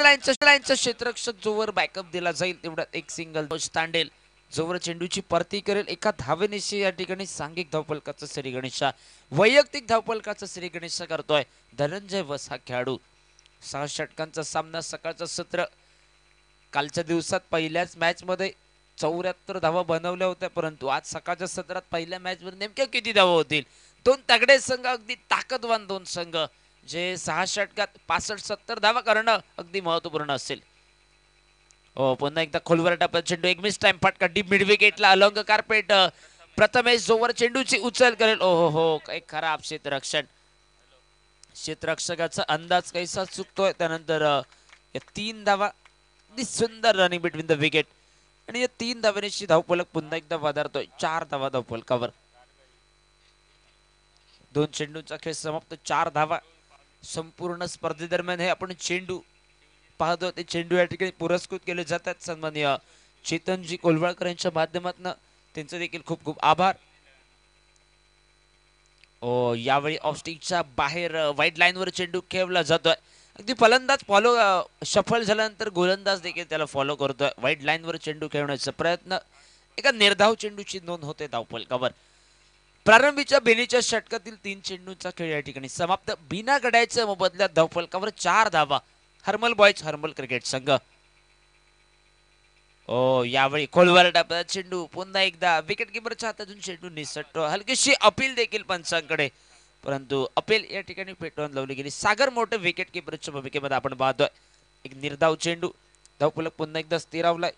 लाईनचा क्षेत्ररक्षक जोवर बॅकअप दिला जाईल तेवढ्यात एक सिंगल तांडेल जोवर चेंडूची परती करेल एका धावेनिशी या ठिकाणी सांघिक धावफलकाचा श्री गणेशा वैयक्तिक धावफलकाचा श्री गणेशा करतोय धनंजय वस हा खेळाडू 6 षटकांचा सामना सकाळचं सत्र कालच्या दिवसात पहिल्याच मॅच मध्ये 74 धावा बनवल्या होत्या परंतु आज सकाळच्या सत्रात पहिल्या मॅच मध्ये नेमक्या किती धावा होतील दोन तगडे संघ अगदी ताकदवान दोन संघ जे 6 षटकात 65-70 धावा करणं अगदी महत्त्वपूर्ण असेल। पुन्हा एकदा खोलवर टाकत चेंडू एक मिस टाइम फटका डीप मिड विकेटला अलंग कार्पेट प्रथमेश जोवर चेंडूची उचल करेल हो काही खराब क्षेत्ररक्षकाचा अंदाज कैसा चुकतोय त्यानंतर या 3 धावा सुंदर रनिंग बिटवीन द विकेट आणि या 3 धावांची धावफलक पुन्हा एकदा वधारतोय 4 धावा धावफलकावर 2 चेंडूंचा खेळ समाप्त 4 धावा संपूर्ण स्पर्धेदरम्यान हे आपण चेंडू पाहतो ते चेंडू या ठिकाणी पुरस्कृत केले जातात सन्माननीय चेतनजी कोलवाळकर यांच्या माध्यमातून त्यांचे देखील खूप खूप आभार। यावेळी ऑफस्टिकच्या बाहेर व्हाईट लाईनवर चेंडू खेळवला जातोय अगदी फलंदाज फॉलो सफल झाल्यानंतर गोलंदाज देखील त्याला फॉलो करतोय व्हाईट लाईनवर चेंडू खेळवण्याचा प्रयत्न एका निर्धाव चेंडूची नोंद होते धावफलकावर। प्रारंभीच्या बेनीच्या षटकातील 3 चेंडूंचा खेळ या ठिकाणी समाप्त बिना गड्याच्या मोबदल्यात धावफलकावर 4 धावा हर्मल बॉयज हर्मल क्रिकेट संघ। यावेळी खोलवर टाकत चेंडू पुन्हा एकदा विकेट किपरच्या हातातून चेंडू निसटतो हलकीशी अपील देखील पंचांकडे परंतु अपील या ठिकाणी पेटवून लावली गेली सागर मोठे विकेट किपरच्या भूमिकेमध्ये आपण पाहतोय एक निर्धाव चेंडू धावफलक पुन्हा एकदा स्थिरावलाय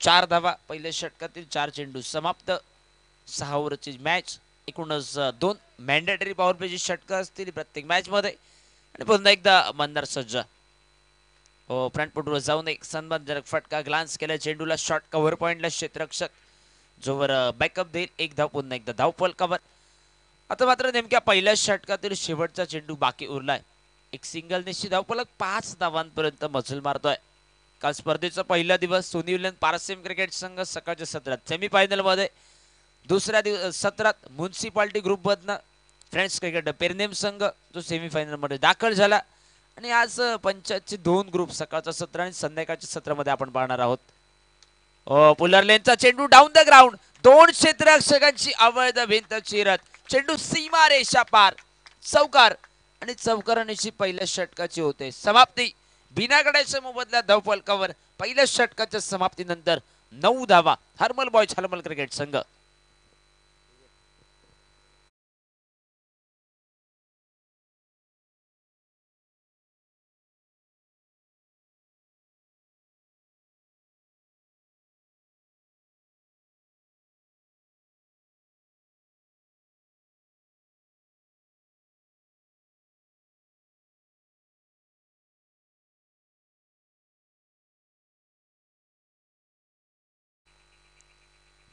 4 धावा पहिल्या षटकातील 4 चेंडू समाप्त 6 ओव्हरची मॅच एकूणच 2 मॅन्डेटरी पॉवर प्लेची षटकं असतील प्रत्येक मॅच मध्ये आणि पुन्हा एकदा मंदार सज्जा फ्रंट फुटवर जाऊन एक सन्मानजनक फटका ग्लान्स केला चेंडूला शॉर्ट कव्हर पॉइंटला क्षेत्ररक्षक जोवर बॅकअप देईल एक धाव पुन्हा एकदा धावफलकावर। आता मात्र नेमक्या पहिल्या षटकातील शेवटचा चेंडू बाकी उरलाय एक सिंगल निश्चित धावफलक 5 धावांपर्यंत मजल मारतोय। काल स्पर्धेचा पहिला दिवस सोनी विल्यन पारसिम क्रिकेट संघ सकाळच्या सत्रात सेमीफायनल मध्ये दुसऱ्या सत्रात म्युनिसिपालिटी ग्रुप मधनं फ्रेंड्स क्रिकेट पेरनेम संघ जो सेमीफायनल मध्ये दाखल झाला आणि आज पंचायतचे 2 ग्रुप सकाळच्या सत्र आणि संध्याकाळच्या सत्रामध्ये आपण पाहणार आहोत। पुलर लेनचा चेंडू डाऊन द ग्राउंड 2 क्षेत्ररक्षकांची अवैध भिंत चिरत चेंडू सीमा रेषा पार चौकार आणि चौकारांची पहिल्या षटकाची होते समाप्ती बिना गड्याच्या मोबदल्यात धावफलकावर पहिल्या षटकाच्या समाप्तीनंतर 9 धावा हर्मल बॉयज हर्मल क्रिकेट संघ।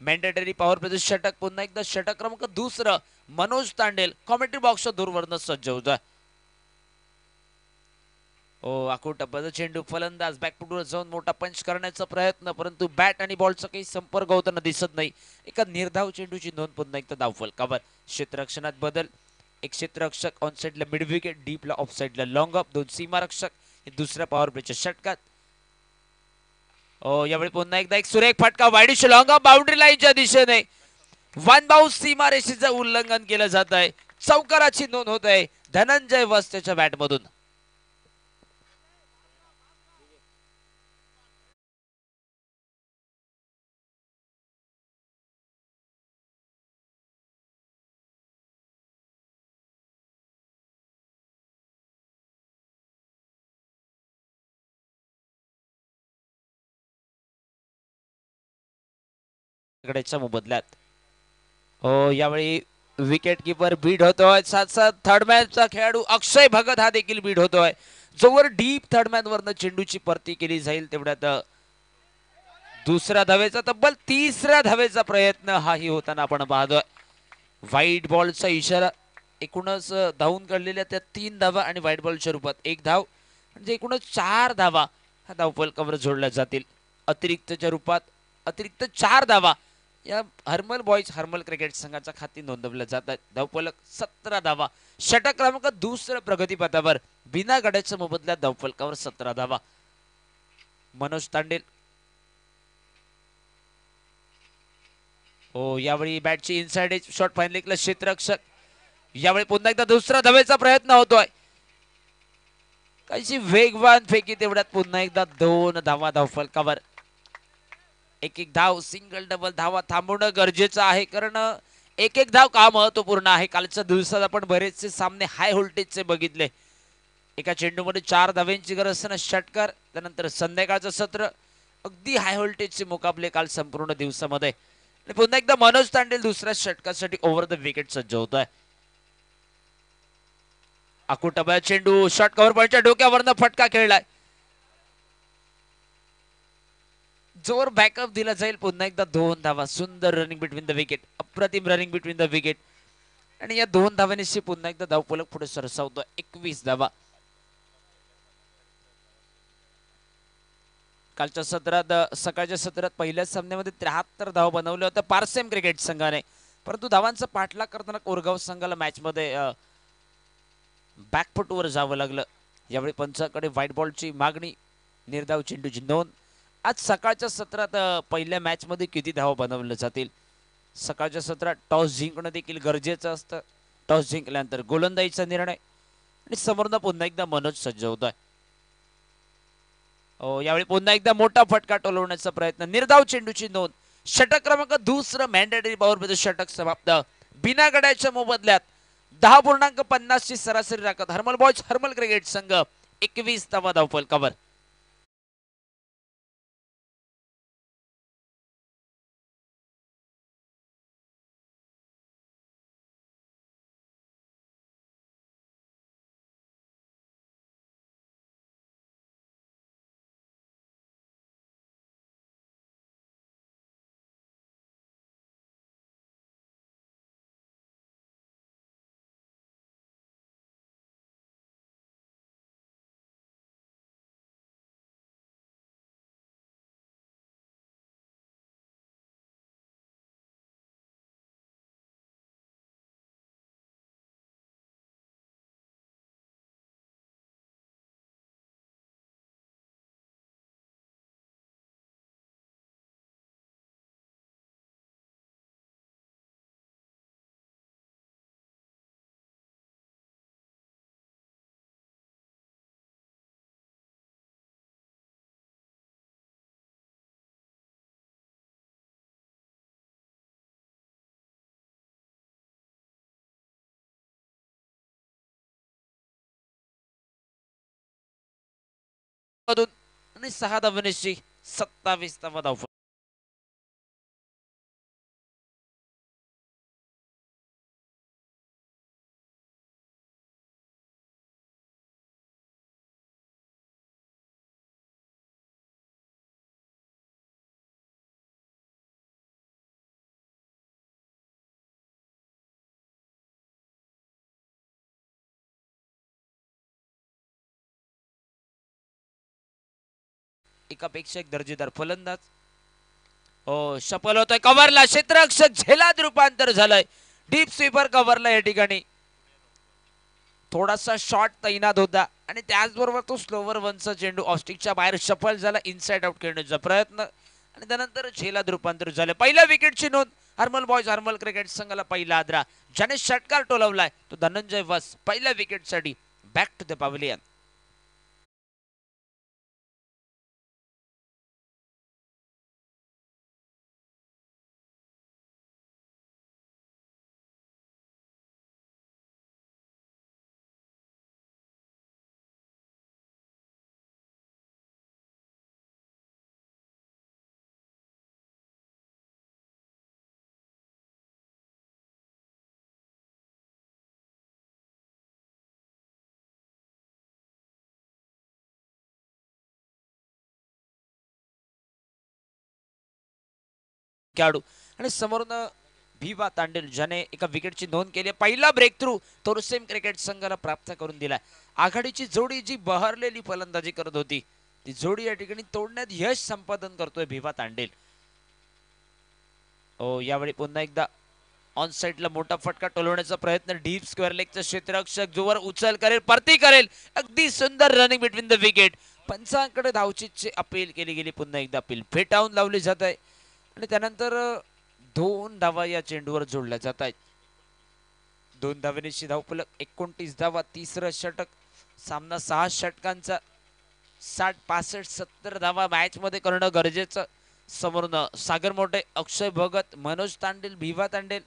मॅन्डेटरी पॉवर प्ले षटक पुन्हा एकदा षटक क्रमांक 2 मनोज तांडेल कॉमेंट्री बॉक्सच्या दूरवरनं सज्ज होता। आकुट चेंडू फलंदाज बॅकफुटवर जाऊन मोठा पंच करण्याचा प्रयत्न परंतु बॅट आणि बॉलचा काही संपर्क होताना दिसत नाही एका निर्धाव चेंडूची नोंद पुन्हा एकदा धावफलकावर। क्षेत्ररक्षणात बदल एक क्षेत्ररक्षक ऑन साइडला मिड विकेट डीपला ऑफ साइडला लॉंग अप 2 सीमारक्षक दुसऱ्या पॉवर प्लेच्या षटकात। यावेळी पुन्हा एकदा एक सुरेख फटका वाईडिश लॉंग अप बाउंड्री लाईनच्या दिशेने वन बाउंस सीमारेषेचं उल्लंघन केलं जात आहे चौकाराची नोंद होत आहे धनंजय वस त्याच्या बॅटमधून। मोबदल्यात यावेळी विकेट किपर बीड होतोय साथ साथ थर्ड मॅनचा खेळाडू अक्षय भगत हा देखील बीड होतोय जोवर डीप थर्ड मॅन वरनं चेंडूची परती केली जाईल तेवढ्यात दुसऱ्या धावेचा तब्बल 3ऱ्या धावेचा प्रयत्न हाही होताना आपण पाहतोय। व्हाईट बॉलचा इशारा एकूणच धावून काढलेल्या त्या 3 धावा आणि व्हाईट बॉलच्या रूपात 1 धाव म्हणजे एकूणच 4 धावा हा धावफलकावर जोडल्या जातील अतिरिक्तच्या रूपात अतिरिक्त 4 धावा या हर्मल बॉयज हर्मल क्रिकेट संघाच्या खाती नोंदवल्या जातात। धावफलक 17 धावा षटक क्रमांक 2 प्रगतीपथावर बिना गड्याच्या मोबदल्यात धावफलकावर 17 धावा मनोज तांडेल. हो, यावेळी बॅटची इनसाइड एज शॉट फाईन लेगला क्षेत्ररक्षक. यावेळी पुन्हा एकदा दुसरा धावेचा प्रयत्न होतोय. काहीशी वेगवान फेकी, तेवढ्यात पुन्हा एकदा 2 धावा धावफलकावर. एक एक धाव, सिंगल डबल धावा थांबवणं गरजेचं आहे, कारण एक एक धाव का महत्वपूर्ण आहे. कालच्या दिवसात आपण बरेचसे सामने हाय व्होल्टेजचे बघितले. एका चेंडूमध्ये 4 धाव्यांची गरज असताना षटकार, त्यानंतर संध्याकाळचं सत्र, अगदी हाय व्होल्टेजचे मुकाबले काल संपूर्ण दिवसामध्ये. आणि पुन्हा एकदा मनोज तांडेल दुसऱ्या षटकासाठी ओव्हर द विकेट सज्ज होतोय. आकुटबा चेंडू शॉट कव्हर पॉईंटच्या डोक्यावरनं फटका खेळलाय. जोर बॅकअप दिला जाईल. पुन्हा एकदा 2 धावा. सुंदर रनिंग बिटवीन द विकेट, अप्रतिम रनिंग बिटवीन द विकेट. आणि या 2 धावांनी पुन्हा एकदा धावफलक पुढे सरसावतो. 21 धावा. कालच्या सत्रात, सकाळच्या सत्रात पहिल्याच सामन्यामध्ये 73 धावा बनवल्या होत्या पारसेम क्रिकेट संघाने, परंतु धावांचा पाठलाग करताना कोरगाव संघाला मॅचमध्ये बॅकफुटवर जावं लागलं. यावेळी पंचाकडे व्हाईट बॉलची मागणी, निर्धाव चेंडूची नोंद. आज सकाळच्या सत्रात पहिल्या मॅचमध्ये किती धावा बनवल्या जातील. सकाळच्या सत्रात टॉस जिंकणं देखील गरजेचं असतं. टॉस जिंकल्यानंतर गोलंदाजीचा निर्णय. आणि समोरनं पुन्हा एकदा मनोज सज्ज होत आहे. यावेळी पुन्हा एकदा मोठा फटका टोलवण्याचा प्रयत्न, निर्धाव चेंडूची नोंद. षटक क्रमांक दुसरं मॅन्डेटरी पॉवर षटक समाप्त. बिना गड्याच्या मोबदल्यात 10.50 ची सरासरी राखत हरमल बॉयज हरमल क्रिकेट संघ 21 धावा धावफलकावर. आणि 6 धावांची 27 धावा धावफलक. एकापेक्षा एक दर्जेदार फलंदाज. सफल होतोय. कव्हरला क्षेत्ररक्षक झेलात रूपांतर झालंय. डीप स्वीपर कव्हरला या ठिकाणी. थोडासा शॉट तैनात होता आणि त्याचबरोबर तो स्लोवर वनचा चेंडू ऑस्टिकच्या बाहेर सफल झाला. इनसाइड आउट खेळण्याचा प्रयत्न आणि त्यानंतर झेलात रूपांतर झाले. पहिल्या विकेटची नोंद हरमल बॉयज हरमल क्रिकेट संघाला पहिला आदरा. ज्याने षटकार टोलवलाय तो धनंजय वस. पहिल्या विकेटसाठी बॅक टू द पॅव्हिलियन. खेळाडू आणि समोरून भीवा तांडेल ज्याने एका विकेटची नोंद केली. पहिला ब्रेक थ्रू तोरसेम क्रिकेट संघाला प्राप्त करून दिलाय. आघाडीची जोडी जी बहरलेली फलंदाजी करत होती ती जोडी या ठिकाणी तोडण्यात यश संपादन करतोय भीवा तांडेल. यावेळी पुन्हा एकदा ऑन साइडला मोठा फटका टोलवण्याचा प्रयत्न. डीप स्क्वेअर लेगचा क्षेत्ररक्षक जोवर उचल करेल, परती करेल. अगदी सुंदर रनिंग बिटवीन द विकेट. पंचांकडे धावचीतची अपील केली गेली. पुन्हा एकदा अपील फेटाळून लावली जात आहे आणि त्यानंतर 2 धावा या चेंडूवर जोडल्या जात आहेत. 2 धावेनिशी धावफलक 29 धावा. तिसरं षटक. सामना 6 षटकांचा. 60, 65, 70 धावा मॅच मध्ये करणं गरजेचं. समोरून सागर मोठे, अक्षय भगत, मनोज तांडेल, भिवा तांडेल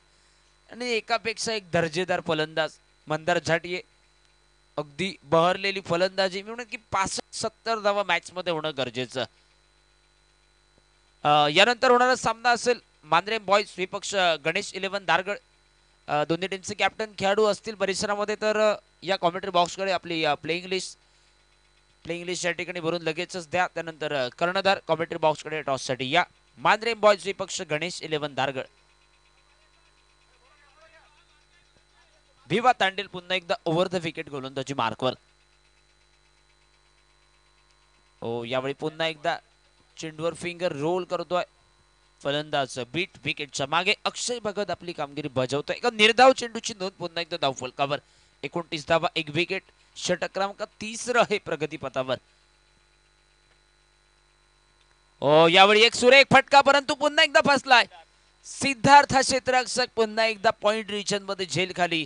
आणि एकापेक्षा एक दर्जेदार फलंदाज मंदार झाटिये. अगदी बहरलेली फलंदाजी म्हणून की 65-70 धावा मॅच मध्ये होणं गरजेचं. यानंतर होणारा सामना असेल मांद्रे बॉयज विपक्ष गणेश 11 दारगड. दोन्ही टीमचे कॅप्टन खेळाडू असतील परिसरामध्ये. तर या कॉमेंट्री बॉक्सकडे आपली प्लेइंग लिस्ट या ठिकाणी भरून लगेचच द्या. त्यानंतर कर्णधार कॉमेंट्री बॉक्सकडे टॉससाठी या. मांद्रे बॉयज विपक्ष गणेश 11 दारगड. भिवा तांडेल पुन्हा एकदा ओव्हर द विकेट गोलंदाजी मार्कवर. यावेळी पुन्हा एकदा चेंडूवर फिंगर रोल करतोय फलंदाज. बीट विकेटच्या मागे अक्षय भगत आपली कामगिरी बजावतोय. एका निर्धाव चेंडूची नोंद. पुन्हा एकदा धावफलकावर 29 धावा 1 विकेट. षटक क्रमांक 3 आहे प्रगतीपथावर. यावेळी एक सुरेख फटका परंतु पुन्हा एकदा फसलाय. सिद्धार्थ क्षेत्ररक्षक पुन्हा एकदा पॉइंट रिजन मध्ये झेल खाली.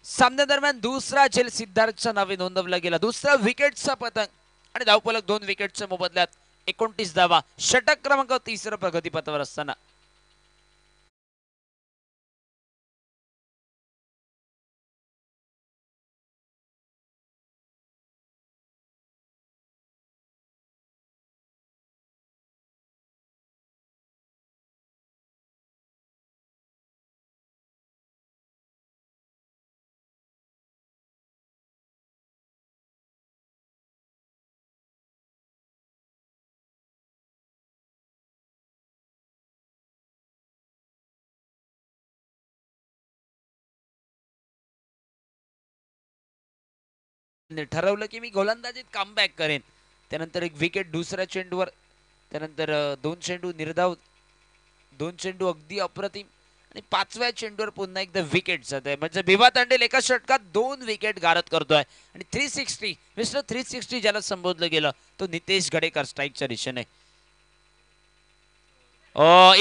सामन्यादरम्यान दुसरा झेल सिद्धार्थच्या नावे नोंदवला गेला. दुसरा विकेटचा पतंग आणि धावफलक 2 विकेटच्या मोबदल्यात 29 धावा. षटक क्रमांक 3 प्रगतीपथावर असताना ठरवलं की मी गोलंदाजीत कमबॅक करेन. त्यानंतर एक विकेट दुसऱ्या चेंडूवर. त्यानंतर 2 चेंडू निर्धाव, 2 चेंडू अगदी अप्रतिम आणि 5व्या चेंडूवर पुन्हा एकदा विकेट जात आहे. म्हणजे भिवा तांडेल एका षटकात 2 विकेट गारद करतोय आणि 360 मिस्टर 360 ज्याला संबोधलं गेलं तो नितेश गडेकर स्ट्राईकच्या दिशेने.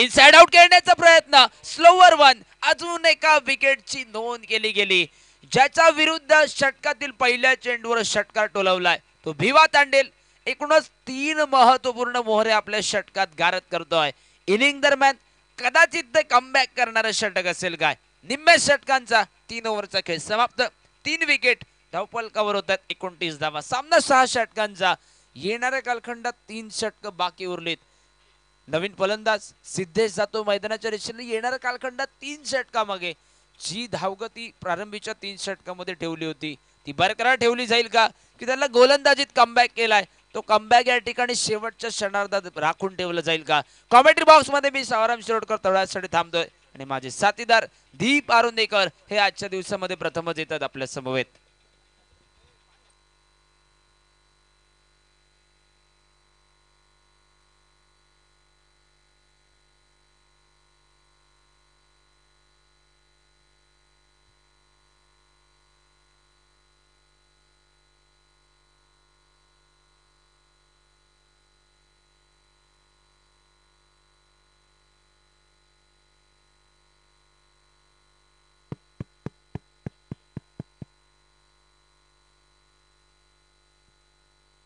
इनसाइड आउट खेळण्याचा प्रयत्न. Slower one. अजून एका विकेटची नोंद केली गेली. ज्याच्या विरुद्ध षटकातील पहिल्या चेंडूवर षटकार टोलवलाय तो भिवा तांडेल. एकूणच 3 महत्वपूर्ण मोहरे आपल्या षटकात गारद करतोय. इनिंग दरम्यान कदाचित ते कमबॅक करणारं षटक असेल काय. निम्म्या षटकांचा 3 ओव्हरचा खेळ समाप्त. 3 विकेट. धावफलकावर होतात 29 धावा. सामना 6 षटकांचा. येणाऱ्या कालखंडात 3 षटक बाकी उरलीत. नवीन फलंदाज सिद्धेश जातो मैदानाच्या दिशेने. येणाऱ्या कालखंडात 3 षटकामागे जी धावगती प्रारंभीच्या 3 षटकामध्ये ठेवली होती ती बरकरार ठेवली जाईल का की त्याला गोलंदाजीत कमबॅक केलाय तो कमबॅक या ठिकाणी शेवटच्या क्षणार्धात राखून ठेवलं जाईल का. कॉमेंट्री बॉक्स मध्ये मी सावराम शिरोडकर तळासाठी थांबतोय आणि माझे साथीदार दीप आरुंदेकर हे आजच्या दिवसामध्ये प्रथमच येतात आपल्या समवेत.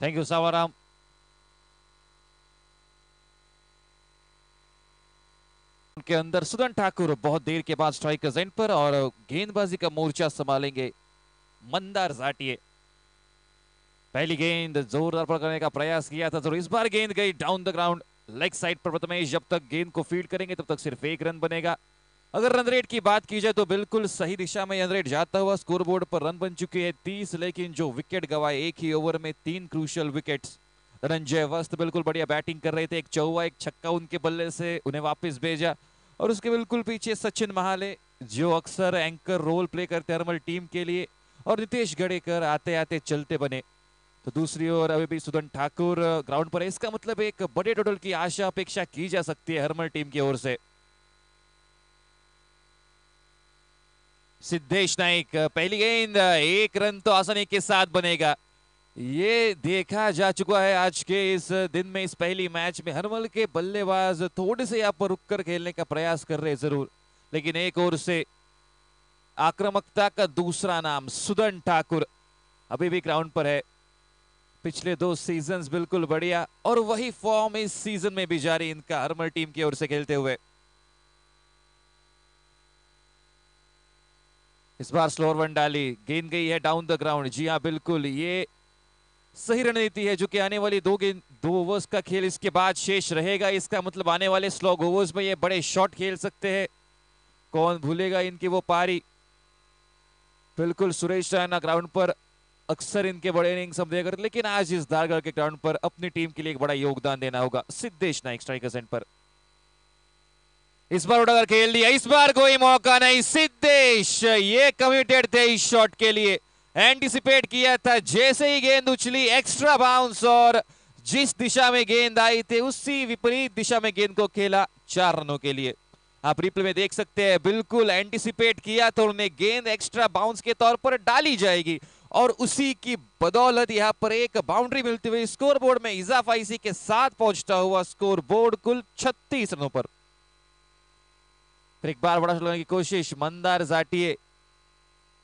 Thank you सावाराम. के अंदर सुदन ठाकुर बहुत देर के बाद स्ट्राइकर्स एंड पर और गेंदबाजी का मोर्चा संभालेंगे मंदार झाटिये. पहली गेंद जोरदार पकड़ने का प्रयास किया था जरूर. इस बार गेंद गई down the ground leg side पर. प्रथमेश जब तक गेंद को फील्ड करेंगे तब तक सिर्फ 1 रन बनेगा. अगर रन रेट की बात की जाए तो बिल्कुल सही दिशा में रन रेट जाता हुआ. स्कोरबोर्ड पर रन बन चुके हैं 30. लेकिन जो विकेट गवाए एक ही ओवर में 3 क्रूशियल विकेट्स. धनंजय वस्त बिल्कुल बढ़िया बैटिंग कर रहे थे. एक चौवा एक छक्का उनके बल्ले से उन्हें वापस भेजा. और उसके बिल्कुल पीछे सचिन महाले जो अक्सर एंकर रोल प्ले करते हरमल टीम के लिए. और नितेश गडेकर आते आते चलते बने. तो दूसरी ओर अभी भी सुदन ठाकुर ग्राउंड पर है. इसका मतलब एक बड़े टोटल की आशा अपेक्षा की जा सकती है हरमल टीम की ओर से. सिद्धेश नाइक पहली गेंद 1 रन तो आसानी के साथ बनेगा. ये देखा जा चुका है आज के इस दिन में, इस पहली मैच में हरमल के बल्लेबाज थोड़े से यहाँ पर रुककर खेलने का प्रयास कर रहे जरूर, लेकिन एक ओर से आक्रामकता का दूसरा नाम सुदन ठाकुर अभी भी ग्राउंड पर है। पिछले 2 सीजन्स बिल्कुल बढ़िया और वही फॉर्म इस सीजन में भी जारी इनका हरमल टीम की ओर से खेलते हुए। इस बार स्लोअर वन डाली, गेंद गई है डाउन द ग्राउंड। जी हाँ बिल्कुल, ये सही रणनीति है जो कि आने वाली 2 ओवर्स का खेल इसके बाद शेष रहेगा। इसका मतलब आने वाले स्लॉग ओवर्स में ये बड़े शॉट खेल सकते हैं। कौन भूलेगा इनकी वो पारी। बिल्कुल सुरेश रैना ग्राउंड पर अक्सर इनके बड़े इनिंग्स हम देखते, लेकिन आज इस धारगढ़ के ग्राउंड पर अपनी टीम के लिए एक बड़ा योगदान देना होगा। सिद्धेश नाइक स्ट्राइकर एंड पर इस बार उड़ाकर खेल दिया, इस बार कोई मौका नहीं। सिद्धेश ये कमिटेड थे इस शॉट के लिए, एंटिसिपेट किया था। जैसे ही गेंद उछली एक्स्ट्रा बाउंस और जिस दिशा में गेंद आई थी उसी विपरीत दिशा में गेंद को खेला 4 रनों के लिए। आप रिप्ले में देख सकते हैं, बिल्कुल एंटिसिपेट किया तो उन्हें गेंद एक्स्ट्रा बाउंस के तौर पर डाली जाएगी और उसी की बदौलत यहां पर एक बाउंड्री मिलती हुई स्कोर बोर्ड में इजाफा इसी के साथ पहुंचता हुआ स्कोर बोर्ड कुल 36 रनों पर। फिर एक बार बड़ा शॉट लगाने की कोशिश मंदार जाटिए।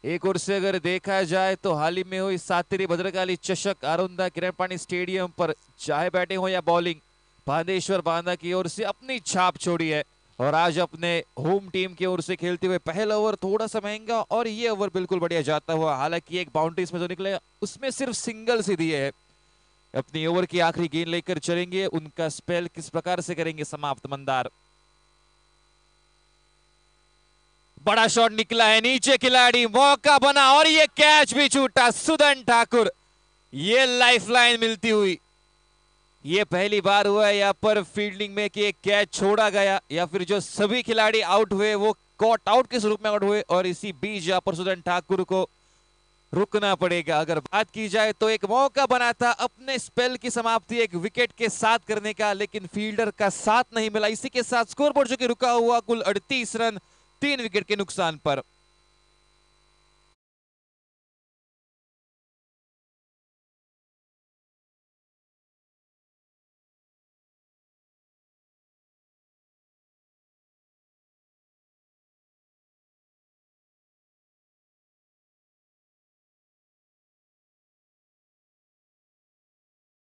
एक ओर से अगर देखा जाए तो हाल ही में हुई सातिरी भद्रकाली चषक आरुंदा किरण पानी स्टेडियम पर चाहे बैटिंग हो या बॉलिंग, बांदेश्वर बांदा की ओर से अपनी छाप छोड़ी है। और आज अपने होम टीम की ओर से खेलते हुए पहला ओवर थोड़ा सा महंगा और ये ओवर बिल्कुल बढ़िया जाता हुआ। हालांकि एक बाउंड्री इसमें जो निकले उसमें सिर्फ सिंगल्स ही दिए है। अपनी ओवर की आखिरी गेंद लेकर चलेंगे, उनका स्पेल किस प्रकार से करेंगे समाप्त मंदार। बड़ा शॉट निकला है, नीचे खिलाड़ी, मौका बना और ये कैच भी छूटा। सुदन ठाकुर, ये लाइफलाइन मिलती हुई। ये पहली बार हुआ है यहाँ पर फील्डिंग में कि एक कैच छोड़ा गया या फिर जो सभी खिलाड़ी आउट हुए वो कॉट आउट के स्वरूप में आउट हुए और इसी बीच यहाँ पर सुदन ठाकुर को रुकना पड़ेगा। अगर बात की जाए तो एक मौका बना था अपने स्पेल की समाप्ति एक विकेट के साथ करने का, लेकिन फील्डर का साथ नहीं मिला। इसी के साथ स्कोरबोर्ड जो कि रुका हुआ कुल 38 रन 3 विकेट के नुकसान पर।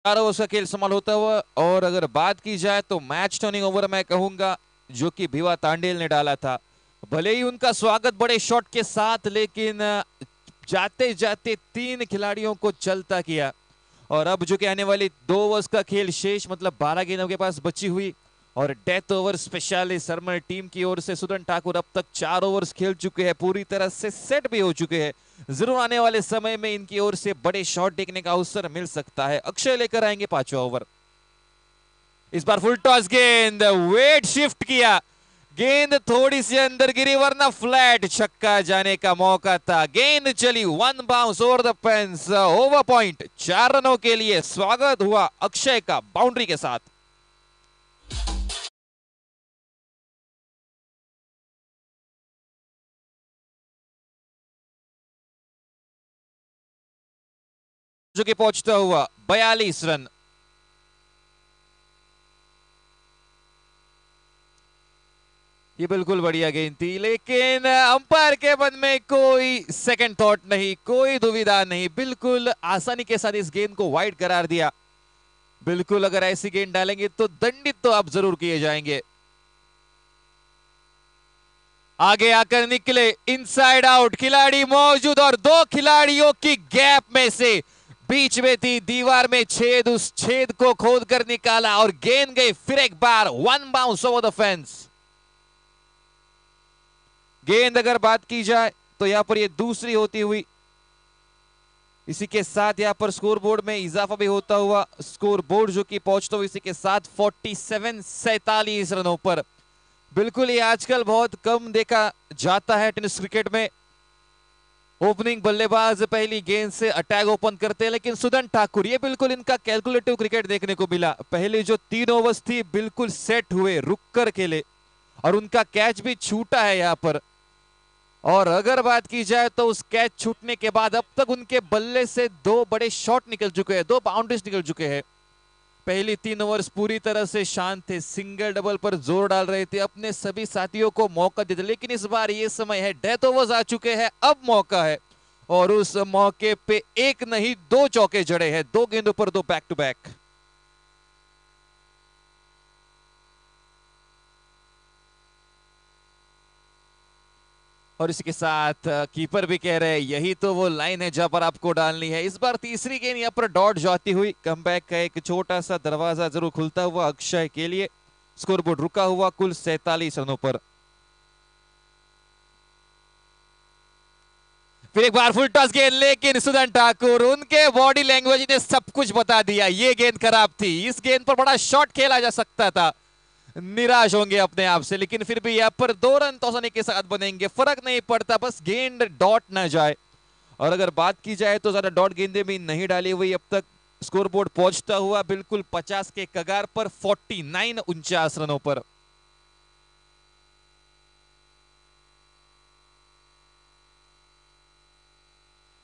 उसका खेल संभाल होता हुआ। और अगर बात की जाए तो मैच टर्निंग ओवर मैं कहूंगा जो कि भिवा तांडेल ने डाला था। भले ही उनका स्वागत बड़े शॉट के साथ, लेकिन जाते जाते 3 खिलाड़ियों को चलता किया। और अब जो कि आने वाली 2 ओवर्स का खेल शेष, मतलब 12 गेंदों के पास बची हुई और death over specialist Harmal team की ओर से सुदन ठाकुर अब तक 4 ओवर्स खेल चुके हैं, पूरी तरह से सेट भी हो चुके हैं। जरूर आने वाले समय में इनकी ओर से बड़े शॉट देखने का अवसर मिल सकता है। अक्षय लेकर आएंगे 5वां ओवर। इस बार फुल टॉस गेंद, वेट शिफ्ट किया, गेंद थोड़ी सी अंदर गिरी वरना फ्लैट छक्का जाने का मौका था। गेंद चली 1 bounce over the fence, over point 4 रनों के लिए। स्वागत हुआ अक्षय का बाउंड्री के साथ। जो कि पहुंचता हुआ 42 रन। ये बिल्कुल बढ़िया गेंद थी, लेकिन अंपायर के मन में कोई सेकंड थॉट नहीं, कोई दुविधा नहीं, बिल्कुल आसानी के साथ इस गेंद को वाइड करार दिया। बिल्कुल अगर ऐसी गेंद डालेंगे तो दंडित तो आप जरूर किए जाएंगे। आगे आकर निकले, इनसाइड आउट, खिलाड़ी मौजूद और 2 खिलाड़ियों की गैप में से बीच में थी दीवार में छेद, उस छेद को खोद कर निकाला और गेंद गई फिर एक बार 1 बाउंस ओवर द फेंस। गेंद अगर बात की जाए तो यहां पर ये दूसरी होती हुई। इसी के साथ यहां पर स्कोर बोर्ड में इजाफा भी होता हुआ, स्कोर बोर्ड जो कि पहुंचता हुआ इसी के साथ 47 रनों पर। बिल्कुल ये आजकल बहुत कम देखा जाता है टेनिस क्रिकेट में। ओपनिंग बल्लेबाज पहली गेंद से अटैक ओपन करते हैं, लेकिन सुदन ठाकुर ये बिल्कुल इनका कैलकुलेटिव क्रिकेट देखने को मिला। पहले जो 3 ओवर्स थी बिल्कुल सेट हुए, रुक कर खेले और उनका कैच भी छूटा है यहां पर। और अगर बात की जाए तो उस कैच छूटने के बाद अब तक उनके बल्ले से 2 बड़े शॉट निकल चुके हैं, 2 बाउंड्रीज निकल चुके हैं। पहली 3 ओवर्स पूरी तरह से शांत थे, सिंगल डबल पर जोर डाल रहे थे, अपने सभी साथियों को मौका देते, लेकिन इस बार ये समय है, डेथ ओवर्स आ चुके हैं, अब मौका है और उस मौके पे एक नहीं 2 चौके जड़े हैं, 2 गेंदों पर 2 बैक टू बैक। और इसी के साथ कीपर भी कह रहे हैं यही तो वो लाइन है जहां पर आपको डालनी है। इस बार तीसरी गेंद यहां पर डॉट जाती हुई, कमबैक का एक छोटा सा दरवाजा जरूर खुलता हुआ अक्षय के लिए। स्कोरबोर्ड रुका हुआ कुल 47 रनों पर। फिर एक बार फुल टॉस गेंद, लेकिन सुदन ठाकुर, उनके बॉडी लैंग्वेज ने सब कुछ बता दिया। ये गेंद खराब थी, इस गेंद पर बड़ा शॉट खेला जा सकता था। निराश होंगे अपने आप से, लेकिन फिर भी यहां पर 2 रन तौसानी के साथ बनेंगे, फर्क नहीं पड़ता, बस गेंद डॉट ना जाए। और अगर बात की जाए तो ज्यादा डॉट गेंदे भी नहीं डाली हुई अब तक। स्कोरबोर्ड पहुंचता हुआ बिल्कुल 50 के कगार पर, 49 रनों पर।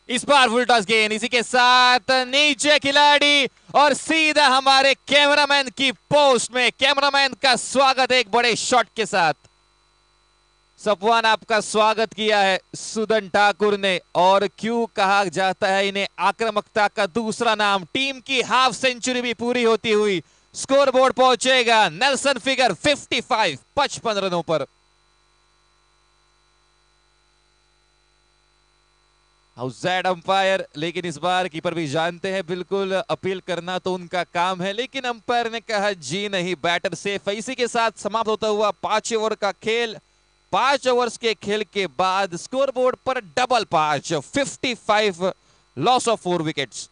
इस बार फुल टॉस गेंद, इसी के साथ नीचे खिलाड़ी और सीधा हमारे कैमरामैन की पोस्ट में। कैमरामैन का स्वागत एक बड़े शॉट के साथ। सफवान आपका स्वागत किया है सुदन ठाकुर ने। और क्यों कहा जाता है इन्हें आक्रामकता का दूसरा नाम। टीम की हाफ सेंचुरी भी पूरी होती हुई स्कोरबोर्ड पहुंचेगा नेल्सन फिगर 55 रनों पर। आउटसाइड अंपायर, लेकिन इस बार कीपर भी जानते हैं बिल्कुल अपील करना तो उनका काम है, लेकिन अंपायर ने कहा जी नहीं, बैटर सेफ है। इसी के साथ समाप्त होता हुआ 5 ओवर का खेल। 5 ओवर्स के खेल के बाद स्कोरबोर्ड पर double 5, 55, loss of 4 wickets.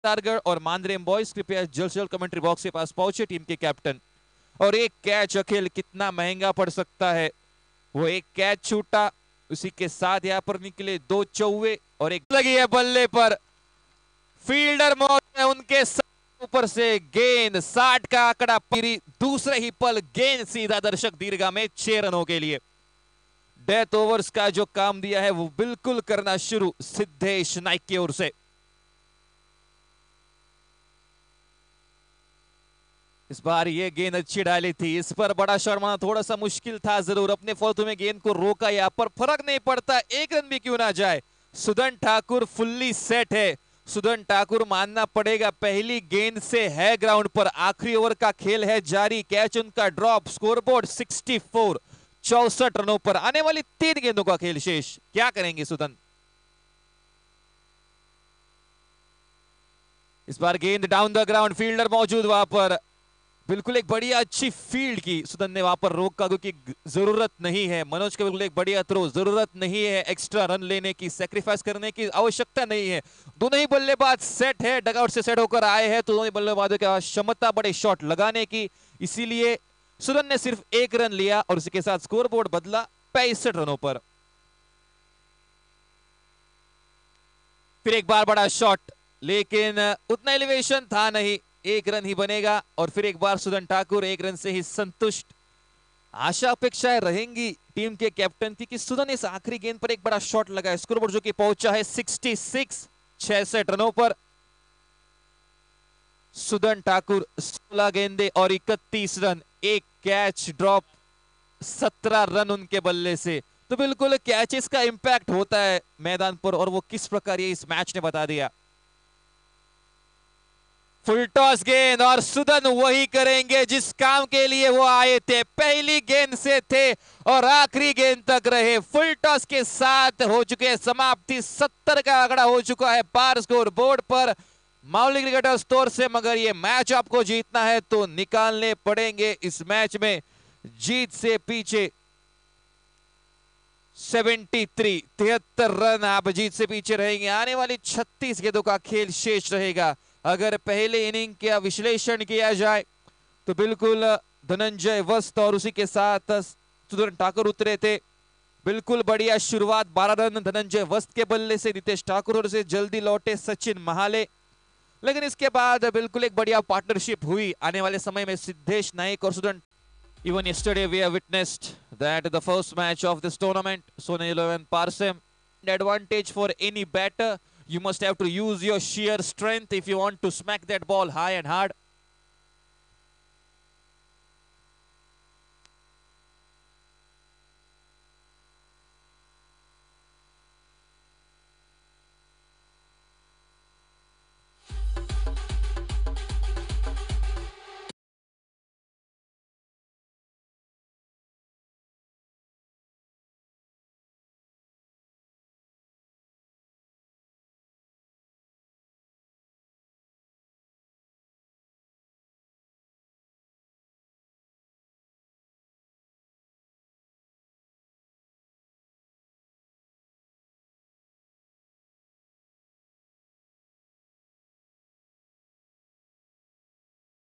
Targarh और मांद्रेम बॉयज कृपया जल्द से जल्द कमेंट्री बॉक्स के पास पहुंचे, टीम के कैप्टन। और एक कैच अखिल कितना महंगा पड़ सकता है। वो एक कैच छूटा, उसी के साथ यहां पर निकले 2 चौवे और एक लगी है बल्ले पर। फील्डर मौत है उनके ऊपर से गेंद, 60 का आंकड़ा पूरी। दूसरे ही पल गेंद सीधा दर्शक दीर्घा में 6 रनों के लिए। डेथ ओवर्स का जो काम दिया है वो बिल्कुल करना शुरू सिद्धेश नाइक की ओर से। इस बार ये गेंद अच्छी डाली थी, इस पर बड़ा शर्माना थोड़ा सा मुश्किल था जरूर। अपने फालतू में गेंद को रोका, यहां पर फर्क नहीं पड़ता, एक रन भी क्यों ना जाए। सुदन ठाकुर फुल्ली सेट है। सुदन ठाकुर मानना पड़ेगा, पहली गेंद से है ग्राउंड पर। आखिरी ओवर का खेल है जारी, कैच उनका ड्रॉप। स्कोरबोर्ड 64, 64 रनों पर। आने वाली 3 गेंदों का खेल शेष, क्या करेंगे सुदन। इस बार गेंद डाउन द ग्राउंड, फील्डर मौजूद वहां पर। बिल्कुल एक बढ़िया अच्छी फील्ड की सुदन ने वहां पर रोका, क्योंकि जरूरत नहीं है मनोज का, बिल्कुल एक बढ़िया थ्रो, जरूरत नहीं है एक्स्ट्रा रन लेने की, सेक्रीफाइस करने की आवश्यकता नहीं है। दोनों ही बल्लेबाज सेट है, डगआउट से सेट होकर आए हैं, तो दोनों ही बल्लेबाजों के पास क्षमता बड़े शॉट लगाने की। इसीलिए सुदन ने सिर्फ 1 रन लिया और उसके साथ स्कोरबोर्ड बदला 65 रनों पर। फिर एक बार बड़ा शॉट, लेकिन उतना एलिवेशन था नहीं, 1 रन ही बनेगा। और फिर एक बार सुदन ठाकुर 1 रन से ही संतुष्ट। आशा अपेक्षाएं रहेंगी टीम के कैप्टन की कि सुदन इस आखिरी गेंद पर एक बड़ा शॉट लगाए। स्कोरबोर्ड जो कि पहुंचा है 66, 66 रनों पर। सुदन ठाकुर 16 गेंदे और 31 रन, 1 कैच ड्रॉप, 17 रन उनके बल्ले से। तो बिल्कुल कैचेस का इंपैक्ट होता है मैदान पर, और वो किस प्रकार ये इस मैच ने बता दिया। फुल टॉस गेंद और सुदन वही करेंगे जिस काम के लिए वो आए थे। पहली गेंद से थे और आखिरी गेंद तक रहे। फुल टॉस के साथ हो चुके समाप्ति, 70 का आंकड़ा हो चुका है पार स्कोर बोर्ड पर। मावली क्रिकेटर्स तौर से मगर ये मैच आपको जीतना है तो निकालने पड़ेंगे इस मैच में जीत से पीछे 73 रन आप जीत से पीछे रहेंगे। आने वाली 36 गेंदों का खेल शेष रहेगा। अगर पहले इनिंग का विश्लेषण किया जाए तो बिल्कुल धनंजय वस्त और उसी के साथ सुदर्शन ठाकुर उतरे थे। बिल्कुल बढ़िया शुरुआत, 12 रन धनंजय वस्त के बल्ले से, नितेश ठाकुर और से जल्दी लौटे सचिन महाले। लेकिन इसके बाद बिल्कुल एक बढ़िया पार्टनरशिप हुई आने वाले समय में सिद्धेश नाइक और Sudarshan. Even yesterday we have witnessed that the first match of this tournament, Sony 11 Parsem, advantage for any batter. You must have to use your sheer strength if you want to smack that ball high and hard.